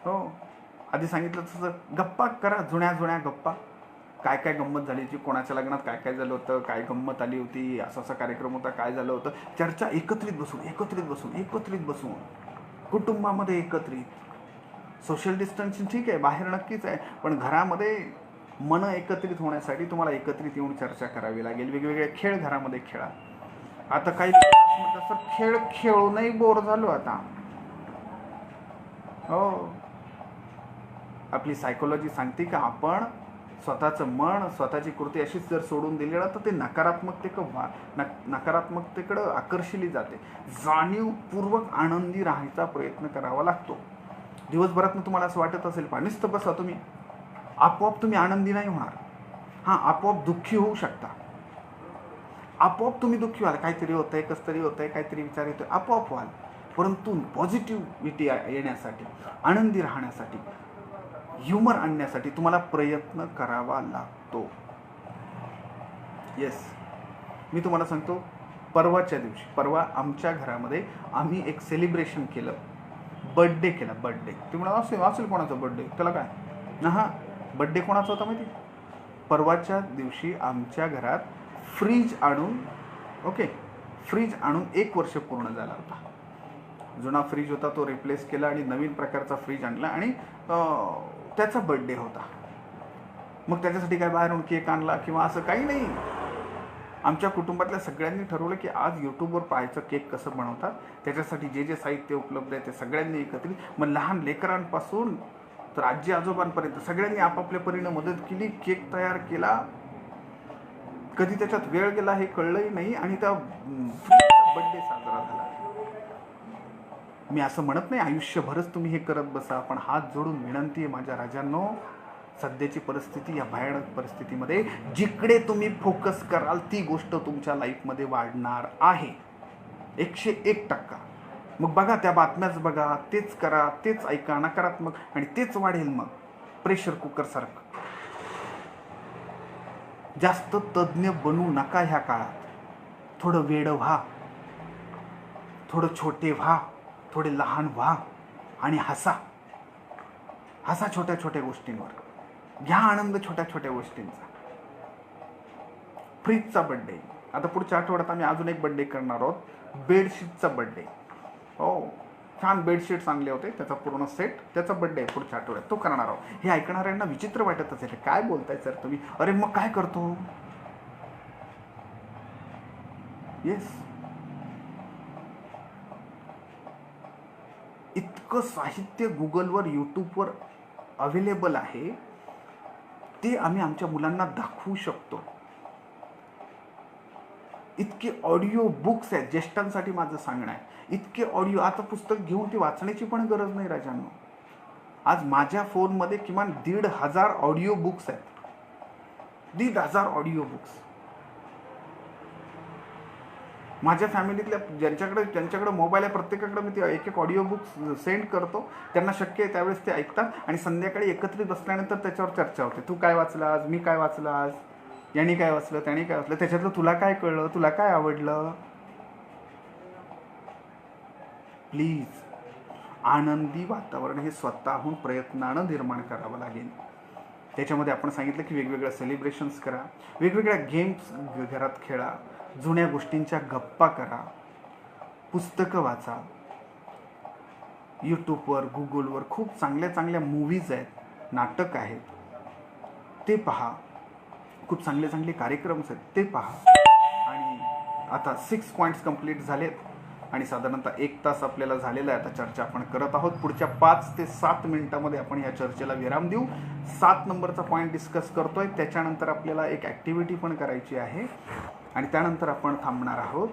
हो, आधी सांगितलं तसं गप्पा करा, जुन्या जुन्या गप्पा. काय काय गंमत झाली, जी कोणाच्या लग्नात काय काय झालं होतं, काय गंमत आली होती, असा असा कार्यक्रम होता, काय झालं होतं, चर्चा एकत्रित बसून कुटुंबामध्ये एकत्रित. सोशल डिस्टन्सिंग ठीक आहे, बाहेर नक्कीच आहे, पण घरामध्ये मन एकत्रित होण्यासाठी तुम्हाला एकत्रित येऊन चर्चा करावी लागेल. वेगवेगळे खेळ घरामध्ये खेळा. आता काही तसं खेळ खेळूनही बोर झालो आता. हो, आपली सायकोलॉजी सांगते का आपण स्वतःचं मन, स्वतःची कृती अशीच जर सोडून दिली ना तर ते नकारात्मकतेकडं आकर्षिली जाते. जाणीवपूर्वक आनंदी राहायचा प्रयत्न करावा लागतो. दिवसभरातनं तुम्हाला असं वाटत असेल पहा, नुसतं बसा तुम्ही, आपोआप तुम्ही आनंदी नाही होणार. हां, आपोआप दुःखी होऊ शकता. आपोआप तुम्ही दुःखी व्हाल, काहीतरी होतंय, कसं तरी होतंय, काहीतरी विचार येतोय, आपोआप व्हाल. परंतु पॉझिटिव्हिटी येण्यासाठी, आनंदी राहण्यासाठी, ह्युमर आणण्यासाठी तुम्हाला प्रयत्न करावा लागतो. येस, मी तुम्हाला सांगतो, परवा आमच्या घरामध्ये आम्ही एक सेलिब्रेशन केलं, बर्थडे केला. बर्थडे तुम्ही असेल कोणाचा बर्थडे, त्याला काय, हां, बर्थडे कोणाचा होता माहिती? परवाच्या दिवशी आमच्या घरात फ्रीज आणून 1 वर्ष पूर्ण झाला होता. जुना फ्रीज होता तो रिप्लेस केला आणि नवीन प्रकारचा फ्रीज आणला आणि त्याचा बर्थडे होता. मग त्याच्यासाठी काय बाहेरून केक आणला किंवा असं काही नाही. आमच्या कुटुंबातल्या सगळ्यांनी ठरवलं की आज यूट्यूबवर पाहायचं केक कसं बनवतात, त्याच्यासाठी जे जे साहित्य उपलब्ध आहे ते सगळ्यांनी एकत्रित, मग लहान लेकरांपासून तर आजी आजोबांपर्यंत सगळ्यांनी आपापल्या परीनं मदत केली, केक तयार केला. कधी त्याच्यात वेळ गेला हे कळलंही नाही आणि त्या बर्थडे साजरा झाला. मी असं म्हणत नाही आयुष्यभरच तुम्ही हे करत बसा, पण हात जोडून विनंती आहे माझ्या राजांनो, सध्याची परिस्थिती, या भयानक परिस्थितीमध्ये जिकडे तुम्ही फोकस कराल ती गोष्ट तुमच्या लाईफमध्ये वाढणार आहे 101%. मग बघा, त्या बातम्याच बघा, तेच करा, तेच ऐका, नकारात्मक, आणि तेच वाढेल. मग प्रेशर कुकर सारखं. जास्त तज्ज्ञ बनू नका ह्या काळात. थोडं वेड व्हा, थोडं छोटे व्हा, थोडे लहान व्हा आणि हसा छोट्या छोट्या गोष्टींवर. घ्या आनंद छोट्या छोट्या गोष्टींचा. फ्रीजचा बर्थडे, आता पुढच्या आठवड्यात आम्ही अजून एक बर्थडे करणार आहोत, बेडशीटचा बर्थडे. हो, छान बेडशीट्स आणले होते, त्याचा पूर्ण सेट, त्याचा बर्थडे आहे पुढच्या आठवड्यात, तो करणार आहोत. हे ऐकणाऱ्यांना विचित्र वाटत असेल, काय बोलताय सर तुम्ही? अरे मग काय करतो? येस, इतकं साहित्य गुगलवर, यूट्यूबवर अवेलेबल आहे, ते आम्ही आमच्या मुलांना दाखवू शकतो. इतके ऑडिओ बुक्स आहेत, ज्येष्ठांसाठी माझं सांगणं आहे, इतके ऑडिओ. आता पुस्तक घेऊन ती वाचण्याची पण गरज नाही राजांनो. आज माझ्या फोनमध्ये किमान 1,500 ऑडिओ बुक्स आहेत, 1,500 ऑडिओ बुक्स. माझ्या फॅमिलीतल्या ज्यांच्याकडे मोबाईल आहे प्रत्येकाकडे मी ते एक ऑडिओ बुक्स सेंड करतो. त्यांना शक्य आहे त्यावेळेस ते ऐकतात आणि संध्याकाळी एकत्रित बसल्यानंतर त्याच्यावर चर्चा होते. तू काय वाचलं आज, मी काय वाचलं आज, याने काय वाचलं, त्याने काय वाचलं, त्याच्यातलं तुला काय कळलं, तुला काय आवडलं. प्लीज आनंदी वातावरण हे स्वतःहून प्रयत्नानं निर्माण करावं लागेल. त्याच्यामध्ये आपण सांगितलं की वेगवेगळ्या सेलिब्रेशन्स करा, वेगवेगळ्या गेम्स घरात खेळा, जुन्या गोष्टींच्या गप्पा करा, पुस्तकं वाचा. यूट्यूबवर गुगलवर खूप चांगल्या चांगल्या मूव्हीज आहेत, नाटक आहेत, ते पहा. खूप चांगले चांगले कार्यक्रम आहेत, ते पहा. आणि आता 6 पॉईंट्स कंप्लीट झालेत आणि साधारणतः 1 तास आपल्याला झालेला आहे. आता चर्चा आपण करत आहोत. पुढच्या 5 ते 7 मिनिटामध्ये आपण या चर्चेला विराम देऊ. 7 नंबरचा पॉईंट डिस्कस करतोय, त्याच्यानंतर आपल्याला एक ॲक्टिव्हिटी पण करायची आहे आणि त्यानंतर आपण थांबणार आहोत.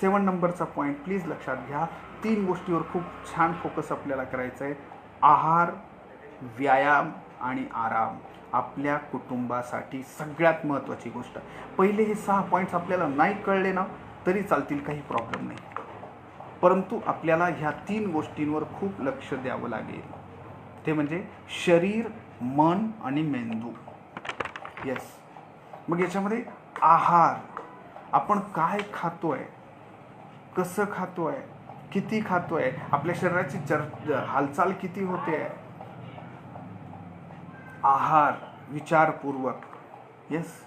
7 नंबरचा पॉईंट प्लीज लक्षात घ्या. 3 गोष्टीवर खूप छान फोकस आपल्याला करायचा आहे. आहार, व्यायाम आणि आराम आपल्या कुटुंबासाठी सगळ्यात महत्त्वाची गोष्ट. पहिले हे 6 पॉईंट्स आपल्याला नाही कळले ना तरी चालतील, काही प्रॉब्लेम नाही. परंतु आपल्याला ह्या 3 गोष्टींवर खूप लक्ष द्यावं लागेल. ते म्हणजे शरीर, मन आणि मेंदू. येस. मग याच्यामध्ये आहार, आपण काय खातोय, कसं खातोय, किती खातोय, आपल्या शरीराची हालचाल किती होते. आहार विचारपूर्वक. येस.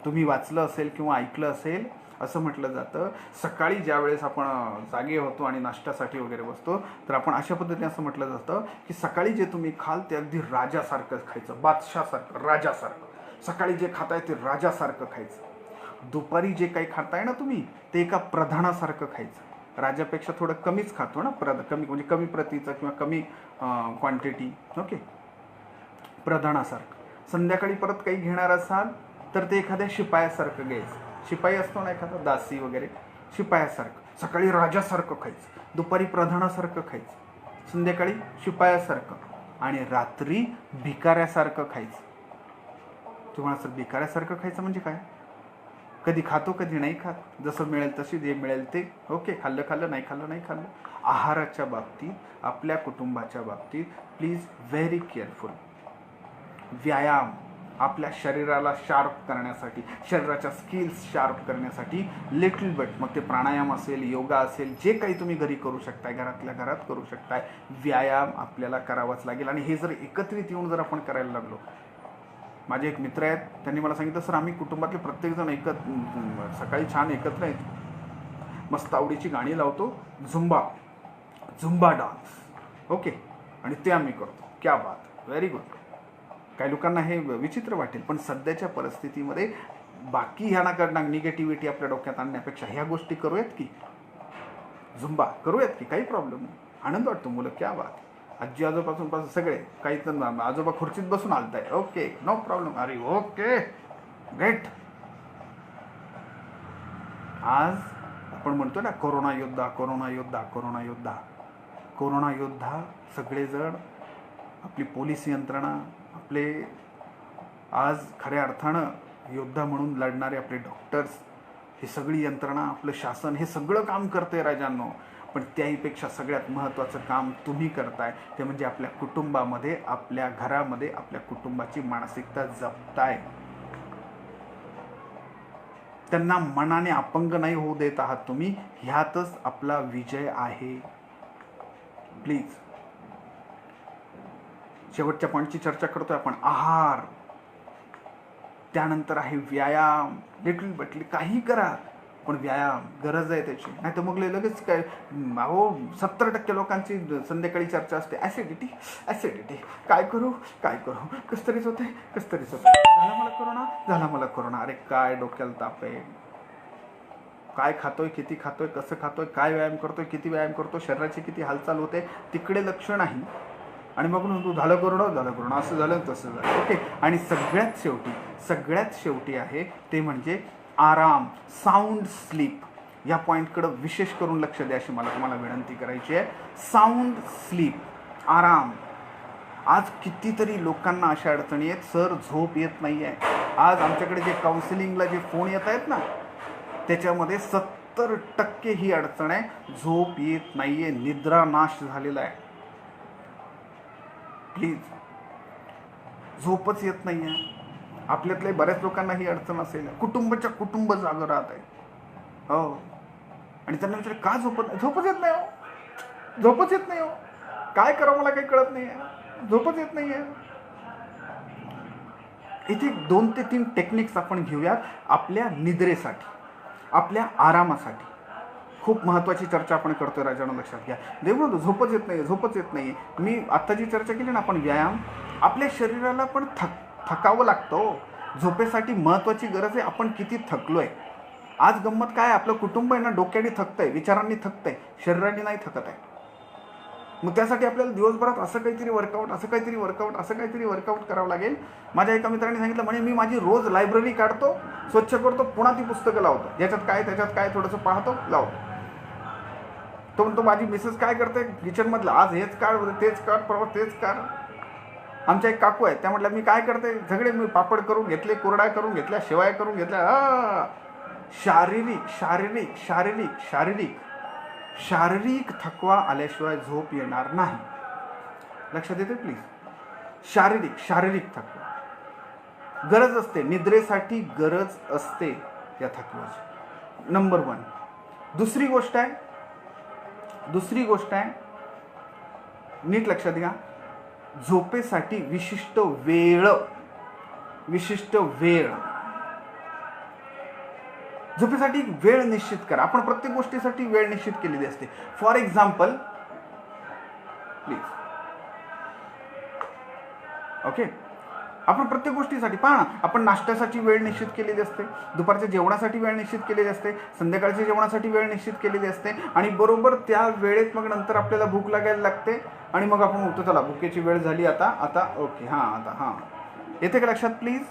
तुम्ही वाचलं असेल किंवा ऐकलं असेल, असं म्हटलं जातं सकाळी ज्या वेळेस आपण जागे होतो आणि नाश्त्यासाठी वगैरे बसतो तर आपण अशा पद्धतीने असं म्हटलं जातं की सकाळी जे तुम्ही खाल ते अगदी राजासारखं खायचं, बादशासारखं, राजासारखं. सकाळी जे खाताय ते राजासारखं खायचं. दुपारी जे काही खाताय ना तुम्ही ते एका प्रधानासारखं खायचं. राजापेक्षा थोडं कमीच खातो ना, कमी म्हणजे कमी प्रतीचं किंवा कमी क्वांटिटी. ओके. प्रधानासारखं. संध्याकाळी परत काही घेणार असाल तर ते एखाद्या शिपायासारखं घ्यायचं. शिपाई असतो ना एखादा दासी वगैरे, शिपायासारखं. सकाळी राजासारखं खायचं, दुपारी प्रधानासारखं खायचं, संध्याकाळी शिपायासारखं आणि रात्री भिकाऱ्यासारखं खायचं. तुम्हाला सर भिकाऱ्यासारखं खायचं म्हणजे काय? कधी खातो कधी नाही खात, जसं मिळेल तशी जे मिळेल ते. ओके. खाल्लं खाल्लं, नाही खाल्लं नाही खाल्लं. आहाराच्या बाबतीत, आपल्या कुटुंबाच्या बाबतीत प्लीज व्हेरी केअरफुल. व्यायाम आपल्या शरीराला शार्प करण्यासाठी, शरीराच्या स्किल्स शार्प करण्यासाठी लिटल बट, मग ते प्राणायाम असेल, योगा असेल, जे काही तुम्ही घरी करू शकताय, घरातल्या घरात करू शकताय, व्यायाम आपल्याला करावाच लागेल. आणि हे जर एकत्रित येऊन जर आपण करायला लागलो. माझे एक मित्र आहेत, त्यांनी मला सांगितलं सर आम्ही कुटुंबातले प्रत्येकजण सकाळी छान एकत्र येतो, मस्त आवडीची गाणी लावतो, झुंबा डान्स. ओके. आणि ते आम्ही करतो. क्या बात, व्हेरी गुड. काही लोकांना हे विचित्र वाटेल पण सध्याच्या परिस्थितीमध्ये बाकी ह्या निगेटिव्हिटी आपल्या डोक्यात आणण्यापेक्षा ह्या गोष्टी करूयात की, झुंबा करूयात की, काही प्रॉब्लेम नाही. आनंद वाटतो. मुलं क्या बात, आजी आजोबापासून सगळे काही तर आजोबा खुर्चीत बसून आलताय. Okay, no problem. अरे ओके, ग्रेट. आज आपण म्हणतो ना कोरोना योद्धा, कोरोना योद्धा, कोरोना योद्धा, कोरोना योद्धा सगळेजण, आपली पोलीस यंत्रणा, आपले आज खऱ्या अर्थानं योद्धा म्हणून लढणारे आपले डॉक्टर्स, ही सगळी यंत्रणा, आपलं शासन, हे सगळं काम करतंय राजांनो. पण त्याहीपेक्षा सगळ्यात महत्त्वाचं काम तुम्ही करताय ते म्हणजे आपल्या कुटुंबामध्ये, आपल्या घरामध्ये आपल्या कुटुंबाची मानसिकता जपताय. त्यांना मनाने अपंग नाही होऊ देत आहात तुम्ही. ह्यातच आपला विजय आहे. प्लीज. शेवटच्या पॉईंटची चर्चा करतोय आपण. आहार, त्यानंतर आहे व्यायाम. लिटल बटली काही करा पण व्यायाम गरज आहे त्याची. नाही तर मग लगेच काय, अहो 70% लोकांची संध्याकाळी चर्चा असते ॲसिडिटी, ॲसिडिटी, काय करू काय करू, कसतरीच होते कसतरीच होते, झाला मला कोरोना, झाला मला कोरोना. अरे काय डोक्याला ताप आहे. काय खातोय, किती खातोय, कसं खातोय, काय व्यायाम करतोय, किती व्यायाम करतो, शरीराची किती हालचाल होते, तिकडे लक्ष नाही. आणि मग तू झालं करोना, असं झालं तसं झालं. ओके. आणि सगळ्यात शेवटी आहे ते म्हणजे आराम, साऊंड स्लीप, या पॉईंटकडं विशेष करून लक्ष द्या अशी मला तुम्हाला विनंती करायची आहे. साऊंड स्लीप, आराम. आज कितीतरी लोकांना अशा अडचणी आहेत, सर झोप येत नाही आहे. आज आमच्याकडे जे काउन्सिलिंगला जे फोन येत आहेत ना, त्याच्यामध्ये 70% ही अडचण आहे, झोप येत नाही आहे, निद्रानाश झालेला आहे. प्लीज, झोपच येत नाही आहे. आपल्यातले बऱ्याच लोकांना ही अडचण असेल. कुटुंब जागं राहत आहे. हो, आणि त्यांना विचार का झोपच येत नाही हो, झोपच येत नाही हो, काय करावं मला काही कळत नाही आहे, झोपच येत नाही आहे. इथे 2 ते 3 टेक्निक्स आपण घेऊयात आपल्या निद्रेसाठी, आपल्या आरामासाठी. खूप महत्त्वाची चर्चा आपण करतोय राजानो, लक्षात घ्या. देव झोपच येत नाही, झोपच येत नाही. मी आत्ता जी चर्चा केली ना आपण, व्यायाम, आपल्या शरीराला पण थकावं लागतं. झोपेसाठी महत्त्वाची गरज आहे. आपण किती थकलो आहे. आज गंमत काय, आपलं कुटुंब आहे ना, डोक्याने थकतंय, विचारांनी थकतंय, शरीराने नाही थकत आहे. मग त्यासाठी आपल्याला दिवसभरात असं काहीतरी वर्कआउट करावं लागेल. माझ्या एका मित्राने सांगितलं, म्हणे मी माझी रोज लायब्ररी काढतो, स्वच्छ करतो, पुन्हा ती पुस्तकं लावतो, त्याच्यात काय थोडंसं पाहतो, लावतो. तो म्हणतो माझी मिसेस काय करते किचनमधलं, आज हेच काढ, तेच काढ, परवा तेच काढ. आमच्या एक काकू आहेत, त्या म्हटलं मी काय करते, सगळे मी पापड करून घेतले, कुरड्या करून घेतल्या, शेवाया करून घेतल्या. शारीरिक थकवा आल्याशिवाय झोप येणार नाही. लक्षात येते प्लीज. शारीरिक थकवा गरज असते, निद्रेसाठी गरज असते या थकव्याची. नंबर 1. दुसरी गोष्ट आहे, नीट लक्षात घ्या, झोपेसाठी विशिष्ट वेळ, झोपेसाठी वेळ निश्चित करा. आपण प्रत्येक गोष्टीसाठी वेळ निश्चित केलेली असते. फॉर एक्झाम्पल, प्लीज, ओके, आपण प्रत्येक गोष्टीसाठी पहा ना, आपण नाश्त्यासाठी वेळ निश्चित केलेली असते, दुपारच्या जेवणासाठी वेळ निश्चित केलेली असते, संध्याकाळच्या जेवणासाठी वेळ निश्चित केलेली असते, आणि बरोबर त्या वेळेत मग नंतर आपल्याला भूक लागायला लागते, आणि मग आपण म्हणतो चला भुकेची वेळ झाली, आता ओके, हां येते का लक्षात प्लीज.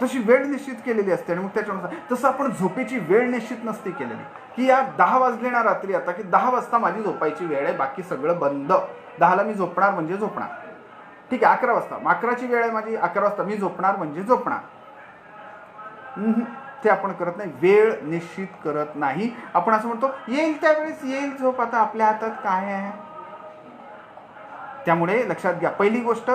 तशी वेळ निश्चित केलेली असते, आणि मग त्याच्यानुसार तसं आपण झोपेची वेळ निश्चित नसते केलेली, की या 10 वाजले ना रात्री, आता की 10 वाजता माझी झोपायची वेळ आहे, बाकी सगळं बंद, 10ला मी झोपणार म्हणजे झोपणार. ठीक आहे, 11 वाजता, 11ची वेळ आहे माझी, 11 वाजता मी झोपणार म्हणजे झोपणार. ते आपण करत नाही, वेळ निश्चित करत नाही. आपण असं म्हणतो येईल त्यावेळेस येईल झोप, आता आपल्या हातात काय आहे. त्यामुळे लक्षात घ्या, पहिली गोष्ट,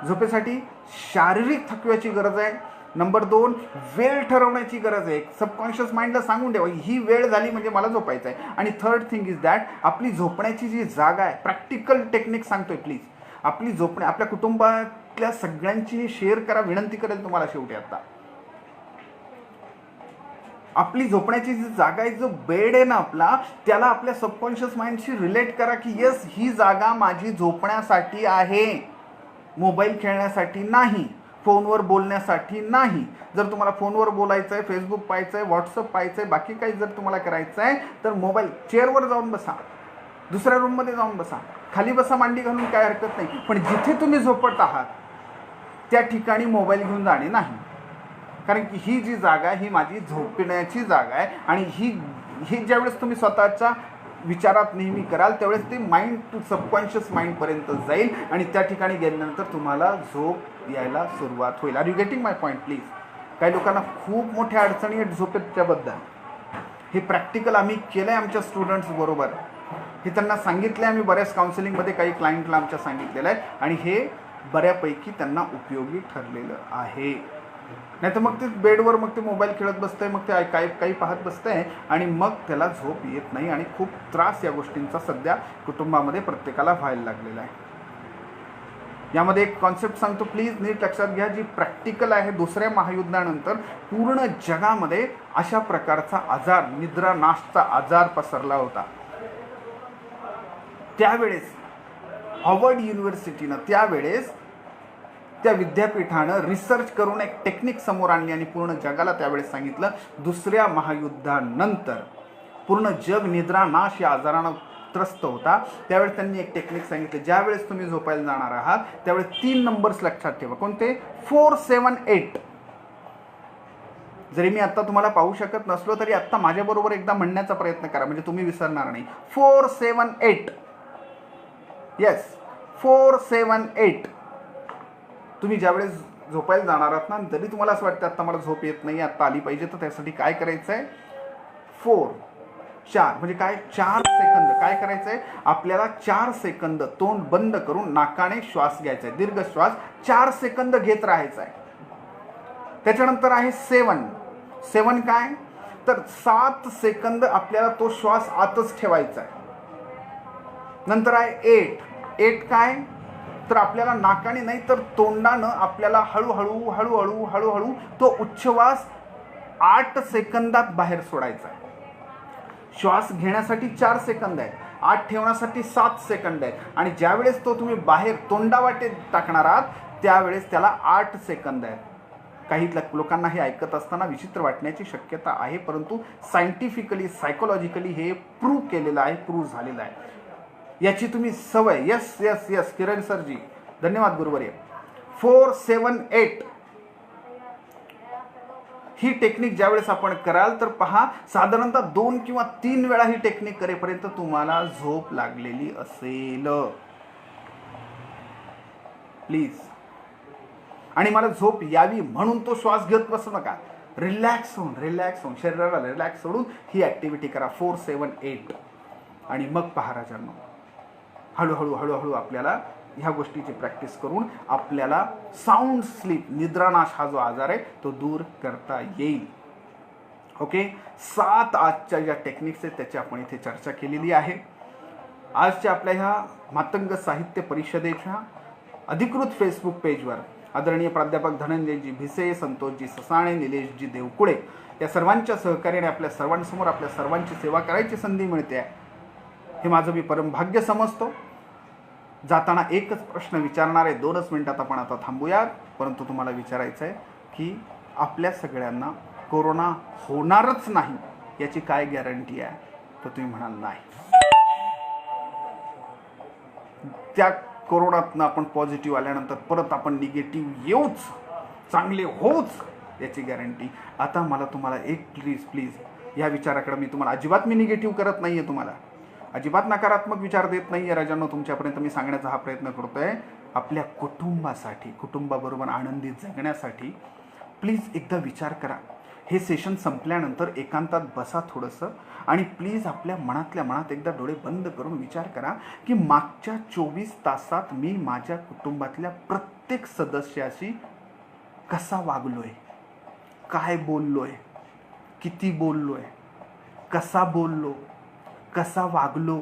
झोपेसाठी शारीरिक थकव्याची गरज आहे. नंबर 2, वेळ ठरवण्याची गरज आहे. सबकॉन्शियस माइंडला सांगून द्यावा ही वेळ झाली म्हणजे मला झोपायचं आहे. आणि थर्ड थिंग इज दॅट, आपली झोपण्याची जी जागा आहे, प्रॅक्टिकल टेक्निक सांगतोय प्लीज, आपली आपल्या कुटुंबातल्या सगळ्यांची शेअर करा, विनंती करेल तुम्हाला शेवटी. आता आपली झोपण्याची जी जागा आहे, जो बेड आहे ना आपला, त्याला आपल्या सबकॉन्शियस माइंडशी रिलेट करा, की येस ही जागा माझी झोपण्यासाठी आहे, मोबाईल खेळण्यासाठी नाही, फोनवर बोलण्यासाठी नाही. जर तुम्हाला फोनवर बोलायचं आहे, फेसबुक पाहायचं आहे, व्हॉट्सअप पाहायचं आहे, बाकी काही जर तुम्हाला करायचं आहे, तर मोबाईल चेअरवर जाऊन बसा, दुसऱ्या रूममध्ये जाऊन बसा, खाली बसा, मांडी घालून, काय हरकत नाही. पण जिथे तुम्ही झोपत आहात त्या ठिकाणी मोबाईल घेऊन जाणे नाही. कारण की ही जी जागा ही माझी झोपण्याची जागा आहे, आणि ही ज्यावेळेस तुम्ही स्वतःच्या विचारात नेहमी कराल त्यावेळेस ते माइंड टू सबकॉन्शियस माइंडपर्यंत जाईल, आणि त्या ठिकाणी गेल्यानंतर तुम्हाला झोप यायला सुरुवात होईल. Are you getting my point please. काही लोकांना खूप मोठ्या अडचणी आहेत झोपेच्याबद्दल. हे प्रॅक्टिकल आम्ही केलं आहे आमच्या स्टुडंट्स बरोबर, हे त्यांना सांगितलं आहे आम्ही बऱ्याच काउन्सिलिंगमध्ये, काही क्लायंटला आमच्या सांगितलेलं आहे, आणि हे बऱ्यापैकी त्यांना उपयोगी ठरलेलं आहे. नाही तर मग ते बेडवर मग ते मोबाईल खेळत बसतंय, मग ते काही पाहत बसतंय, आणि मग त्याला झोप येत नाही, आणि खूप त्रास या गोष्टींचा सध्या कुटुंबामध्ये प्रत्येकाला व्हायला लागलेला आहे. यामध्ये एक कॉन्सेप्ट सांगतो प्लीज, नीट लक्षात घ्या, जी प्रॅक्टिकल आहे. दुसऱ्या महायुद्धानंतर पूर्ण जगामध्ये अशा प्रकारचा आजार, निद्रानाशचा आजार पसरला होता. त्यावेळेस हार्वर्ड युनिव्हर्सिटीनं, त्यावेळेस त्या विद्यापीठानं रिसर्च करून एक टेक्निक समोर आणली, आणि पूर्ण जगाला त्यावेळेस सांगितलं, दुसऱ्या महायुद्धानंतर पूर्ण जग निद्रानाश या आजारानं त्रस्त होता, त्यावेळेस त्यांनी एक टेक्निक सांगितलं. ज्यावेळेस तुम्ही झोपायला जाणार आहात त्यावेळेस 3 नंबर्स लक्षात ठेवा. कोणते? 4, 7, 8. जरी मी आता तुम्हाला पाहू शकत नसलो तरी आत्ता माझ्याबरोबर एकदा म्हणण्याचा प्रयत्न करा, म्हणजे तुम्ही विसरणार नाही. 4, 7, 8. येस, 4, 7, 8. तुम्ही ज्यावेळेस झोपायला जाणार आहात ना, जरी तुम्हाला असं वाटतं आत्ता मला झोप येत नाही, आत्ता आली पाहिजे, तर त्यासाठी काय करायचं आहे? 4, 4 म्हणजे काय? 4 सेकंद. काय करायचं आहे? आपल्याला 4 सेकंद तोंड बंद करून नाकाने श्वास घ्यायचा आहे, दीर्घ श्वास 4 सेकंद घेत राहायचा आहे. त्याच्यानंतर आहे 7. 7 काय? तर 7 सेकंद आपल्याला तो श्वास आतच ठेवायचा आहे. नंतर आहे 8. 8 काय? तर आपल्याला नाकाने नाही तर तोंडानं आपल्याला हळूहळू हळूहळू हळूहळू तो उच्छ्वास 8 सेकंदात बाहेर सोडायचा आहे. श्वास घेण्यासाठी 4 सेकंद आहे, आत ठेवण्यासाठी 7 सेकंद आहे, आणि ज्यावेळेस तो तुम्ही बाहेर तोंडावाटे टाकणार आहात त्यावेळेस त्याला 8 सेकंद आहे. काही लोकांना हे ऐकत असताना विचित्र वाटण्याची शक्यता आहे, परंतु सायंटिफिकली सायकोलॉजिकली हे प्रूव्ह केलेलं आहे, प्रूव्ह झालेलं आहे. याची तुम्ही सवय. यस यस यस किरण सरजी, धन्यवाद गुरुवर्य. 4, 7, 8 ही टेक्निक ज्यावेळेस आपण कराल तर पहा, साधारणतः 2 किंवा 3 वेळा ही टेक्निक करेपर्यंत तुम्हाला झोप लागलेली असेल. प्लीज. आणि मला झोप यावी म्हणून तो श्वास घेत बसू नका. रिलॅक्स होऊन शरीराला रिलॅक्स सोडून ही ऍक्टिव्हिटी करा. 4, 7, 8. आणि मग पहा राजांनो, हळूहळू हळूहळू आपल्याला ह्या गोष्टीची प्रॅक्टिस करून आपल्याला साऊंड स्लीप, निद्रानाश हा जो आजार आहे तो दूर करता येईल. ओके, 7 आजच्या ज्या टेक्निक्स आहेत त्याची आपण इथे चर्चा केलेली आहे. आजच्या आपल्या ह्या मातंग साहित्य परिषदेच्या अधिकृत फेसबुक पेजवर आदरणीय प्राध्यापक धनंजयजी भिसे, संतोषजी ससाणे, निलेशजी देवकुळे या सर्वांच्या सहकार्याने आपल्या सर्वांसमोर आपल्या सर्वांची सेवा करायची संधी मिळते आहे, हे माझं मी परम भाग्य समजतो. जाताना एकच प्रश्न विचारणार आहे, 2च मिनिटात आपण आता थांबूयात, परंतु तुम्हाला विचारायचं आहे की आपल्या सगळ्यांना कोरोना होणारच नाही याची काय गॅरंटी आहे? तर तुम्ही म्हणाल नाही. त्या कोरोनातनं आपण पॉझिटिव्ह आल्यानंतर परत आपण निगेटिव्ह येऊच, चांगले होऊच याची गॅरंटी. आता मला तुम्हाला एक प्लीज या विचाराकडे मी तुम्हाला अजिबात निगेटिव्ह करत नाही आहे, तुम्हाला अजिबात नकारात्मक विचार देत नाही आहे राजांनो. तुमच्यापर्यंत मी सांगण्याचा हा प्रयत्न करतो आहे. आपल्या कुटुंबासाठी, कुटुंबाबरोबर आनंदी जगण्यासाठी प्लीज एकदा विचार करा. हे सेशन संपल्यानंतर एकांतात बसा थोडंसं आणि प्लीज आपल्या मनातल्या मनात एकदा डोळे बंद करून विचार करा की मागच्या 24 तासात मी माझ्या कुटुंबातल्या प्रत्येक सदस्याशी कसा वागलोय, काय बोललोय, किती बोललोय, कसा बोललो, कसा वागलो.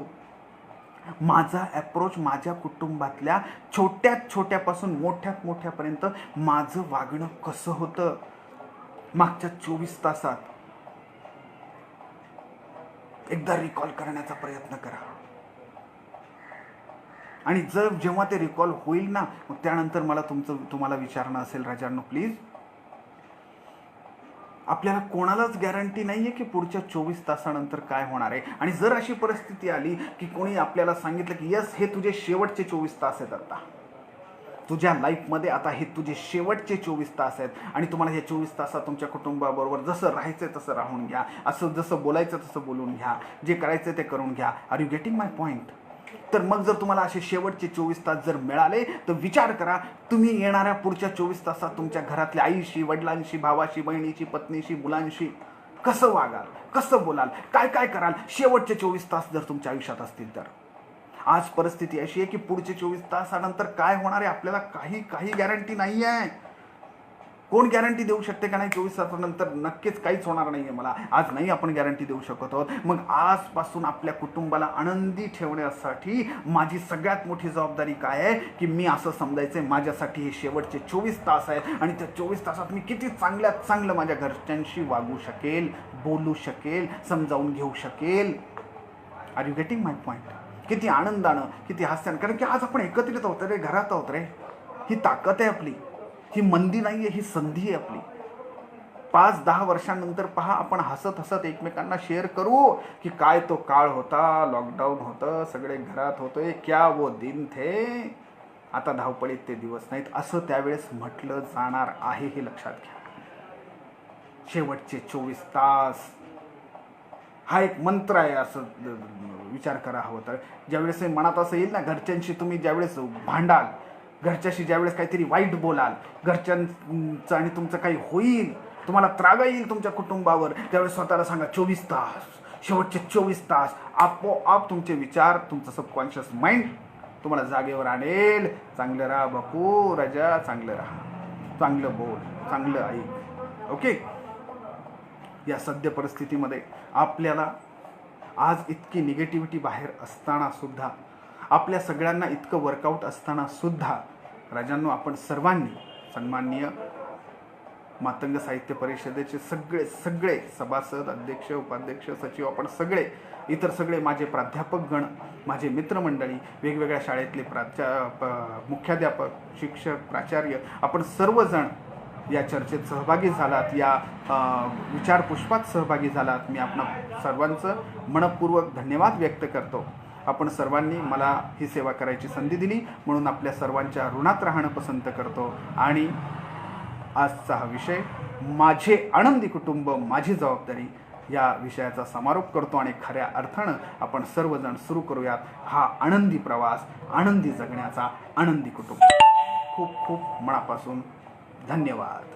माझा ॲप्रोच माझ्या कुटुंबातल्या छोट्यात छोट्यापासून मोठ्यात मोठ्यापर्यंत माझं वागणं कसं होतं मागच्या 24 तासात. एकदा रिकॉल करण्याचा प्रयत्न करा. आणि जेव्हा ते रिकॉल होईल ना, मग त्यानंतर मला तुम्हाला विचारणं असेल राजांनो, प्लीज आपल्याला कोणालाच गॅरंटी नाही आहे की पुढच्या 24 तासानंतर काय होणार आहे. आणि जर अशी परिस्थिती आली की कोणी आपल्याला सांगितलं की यस हे तुझे शेवटचे 24 तास आहेत, आता तुझ्या लाईफमध्ये आता हे तुझे शेवटचे 24 तास आहेत आणि तुम्हाला हे 24 तासात तुमच्या कुटुंबाबरोबर जसं राहायचं तसं राहून घ्या, असं जसं बोलायचं तसं बोलून घ्या, जे करायचं ते करून घ्या. Are you getting my point? तर मग जर तुम्हाला असे शेवटचे 24 तास जर मिळाले तर विचार करा, तुम्ही येणाऱ्या पुढच्या 24 तासात तुमच्या घरातल्या आईशी, वडिलांशी, भावाशी, बहिणीशी, पत्नीशी, मुलांशी कसं वागाल, कसं बोलाल, काय काय कराल शेवटचे 24 तास जर तुमच्या आयुष्यात असतील तर. आज परिस्थिती अशी आहे की पुढचे 24 तासानंतर काय होणार आहे आपल्याला काही गॅरंटी नाही आहे. कोण गॅरंटी देऊ शकते का नाही 24 तासानंतर नक्कीच काहीच होणार नाही आहे मला आज नाही आपण गॅरंटी देऊ शकत आहोत. मग आजपासून आपल्या कुटुंबाला आनंदी ठेवण्यासाठी माझी सगळ्यात मोठी जबाबदारी काय आहे की मी असं समजायचं आहे माझ्यासाठी हे शेवटचे 24 तास आहेत आणि त्या 24 तासात मी किती चांगल्यात चांगलं माझ्या घरच्यांशी वागू शकेल, बोलू शकेल, समजावून घेऊ शकेल. Are you getting my point? किती आनंदानं, किती हास्यानं, कारण की आज आपण एकत्रित आहोत रे, घरात आहोत रे. ही ताकद आहे आपली, ही मंदी नाही आहे, ही संधी आहे आपली. 5-10 वर्षांनंतर पहा, आपण हसत हसत एकमेकांना शेअर करू की काय तो काळ होता, लॉकडाऊन होतं, सगळे घरात होते, क्या वो दिन थे, आता धावपळीत ते दिवस नाहीत, असं त्यावेळेस म्हटलं जाणार आहे, हे लक्षात घ्या. शेवटचे 24 तास हा एक मंत्र आहे, असं विचार करा हवं तर. ज्यावेळेस मनात असं येईल ना, घरच्यांशी तुम्ही ज्यावेळेस भांडाल, घरच्याशी ज्यावेळेस काहीतरी वाईट बोलाल, घरच्यांचं आणि तुमचं काही होईल, तुम्हाला त्रागा येईल तुमच्या कुटुंबावर, त्यावेळेस स्वतःला सांगा 24 तास, शेवटचे 24 तास. आपोआप तुमचे विचार, तुमचं सबकॉन्शियस माइंड तुम्हाला जागेवर आणेल. चांगलं राहा बापू, राजा, चांगलं राहा, चांगलं बोल, चांगलं ऐक. ओके. या सद्य परिस्थितीमध्ये आपल्याला आज इतकी निगेटिव्हिटी बाहेर असताना सुद्धा, आपल्या सगळ्यांना इतकं वर्कआउट असताना सुद्धा, राजांनो, आपण सर्वांनी, सन्माननीय मातंग साहित्य परिषदेचे सगळे सभासद, अध्यक्ष, उपाध्यक्ष, सचिव, आपण सगळे, इतर सगळे माझे प्राध्यापकगण, माझे मित्रमंडळी, वेगवेगळ्या शाळेतले मुख्याध्यापक, शिक्षक, प्राचार्य, आपण सर्वजण या चर्चेत सहभागी झालात, या विचारपुष्पात सहभागी झालात. मी आपणा सर्वांचं मनपूर्वक धन्यवाद व्यक्त करतो. आपण सर्वांनी मला ही सेवा करायची संधी दिली, म्हणून आपल्या सर्वांच्या ऋणात राहणं पसंत करतो. आणि आजचा हा विषय, माझे आनंदी कुटुंब, माझी जबाबदारी, या विषयाचा समारोप करतो. आणि खऱ्या अर्थानं आपण सर्वजण सुरू करूयात हा आनंदी प्रवास, आनंदी जगण्याचा, आनंदी कुटुंब. खूप खूप मनापासून धन्यवाद.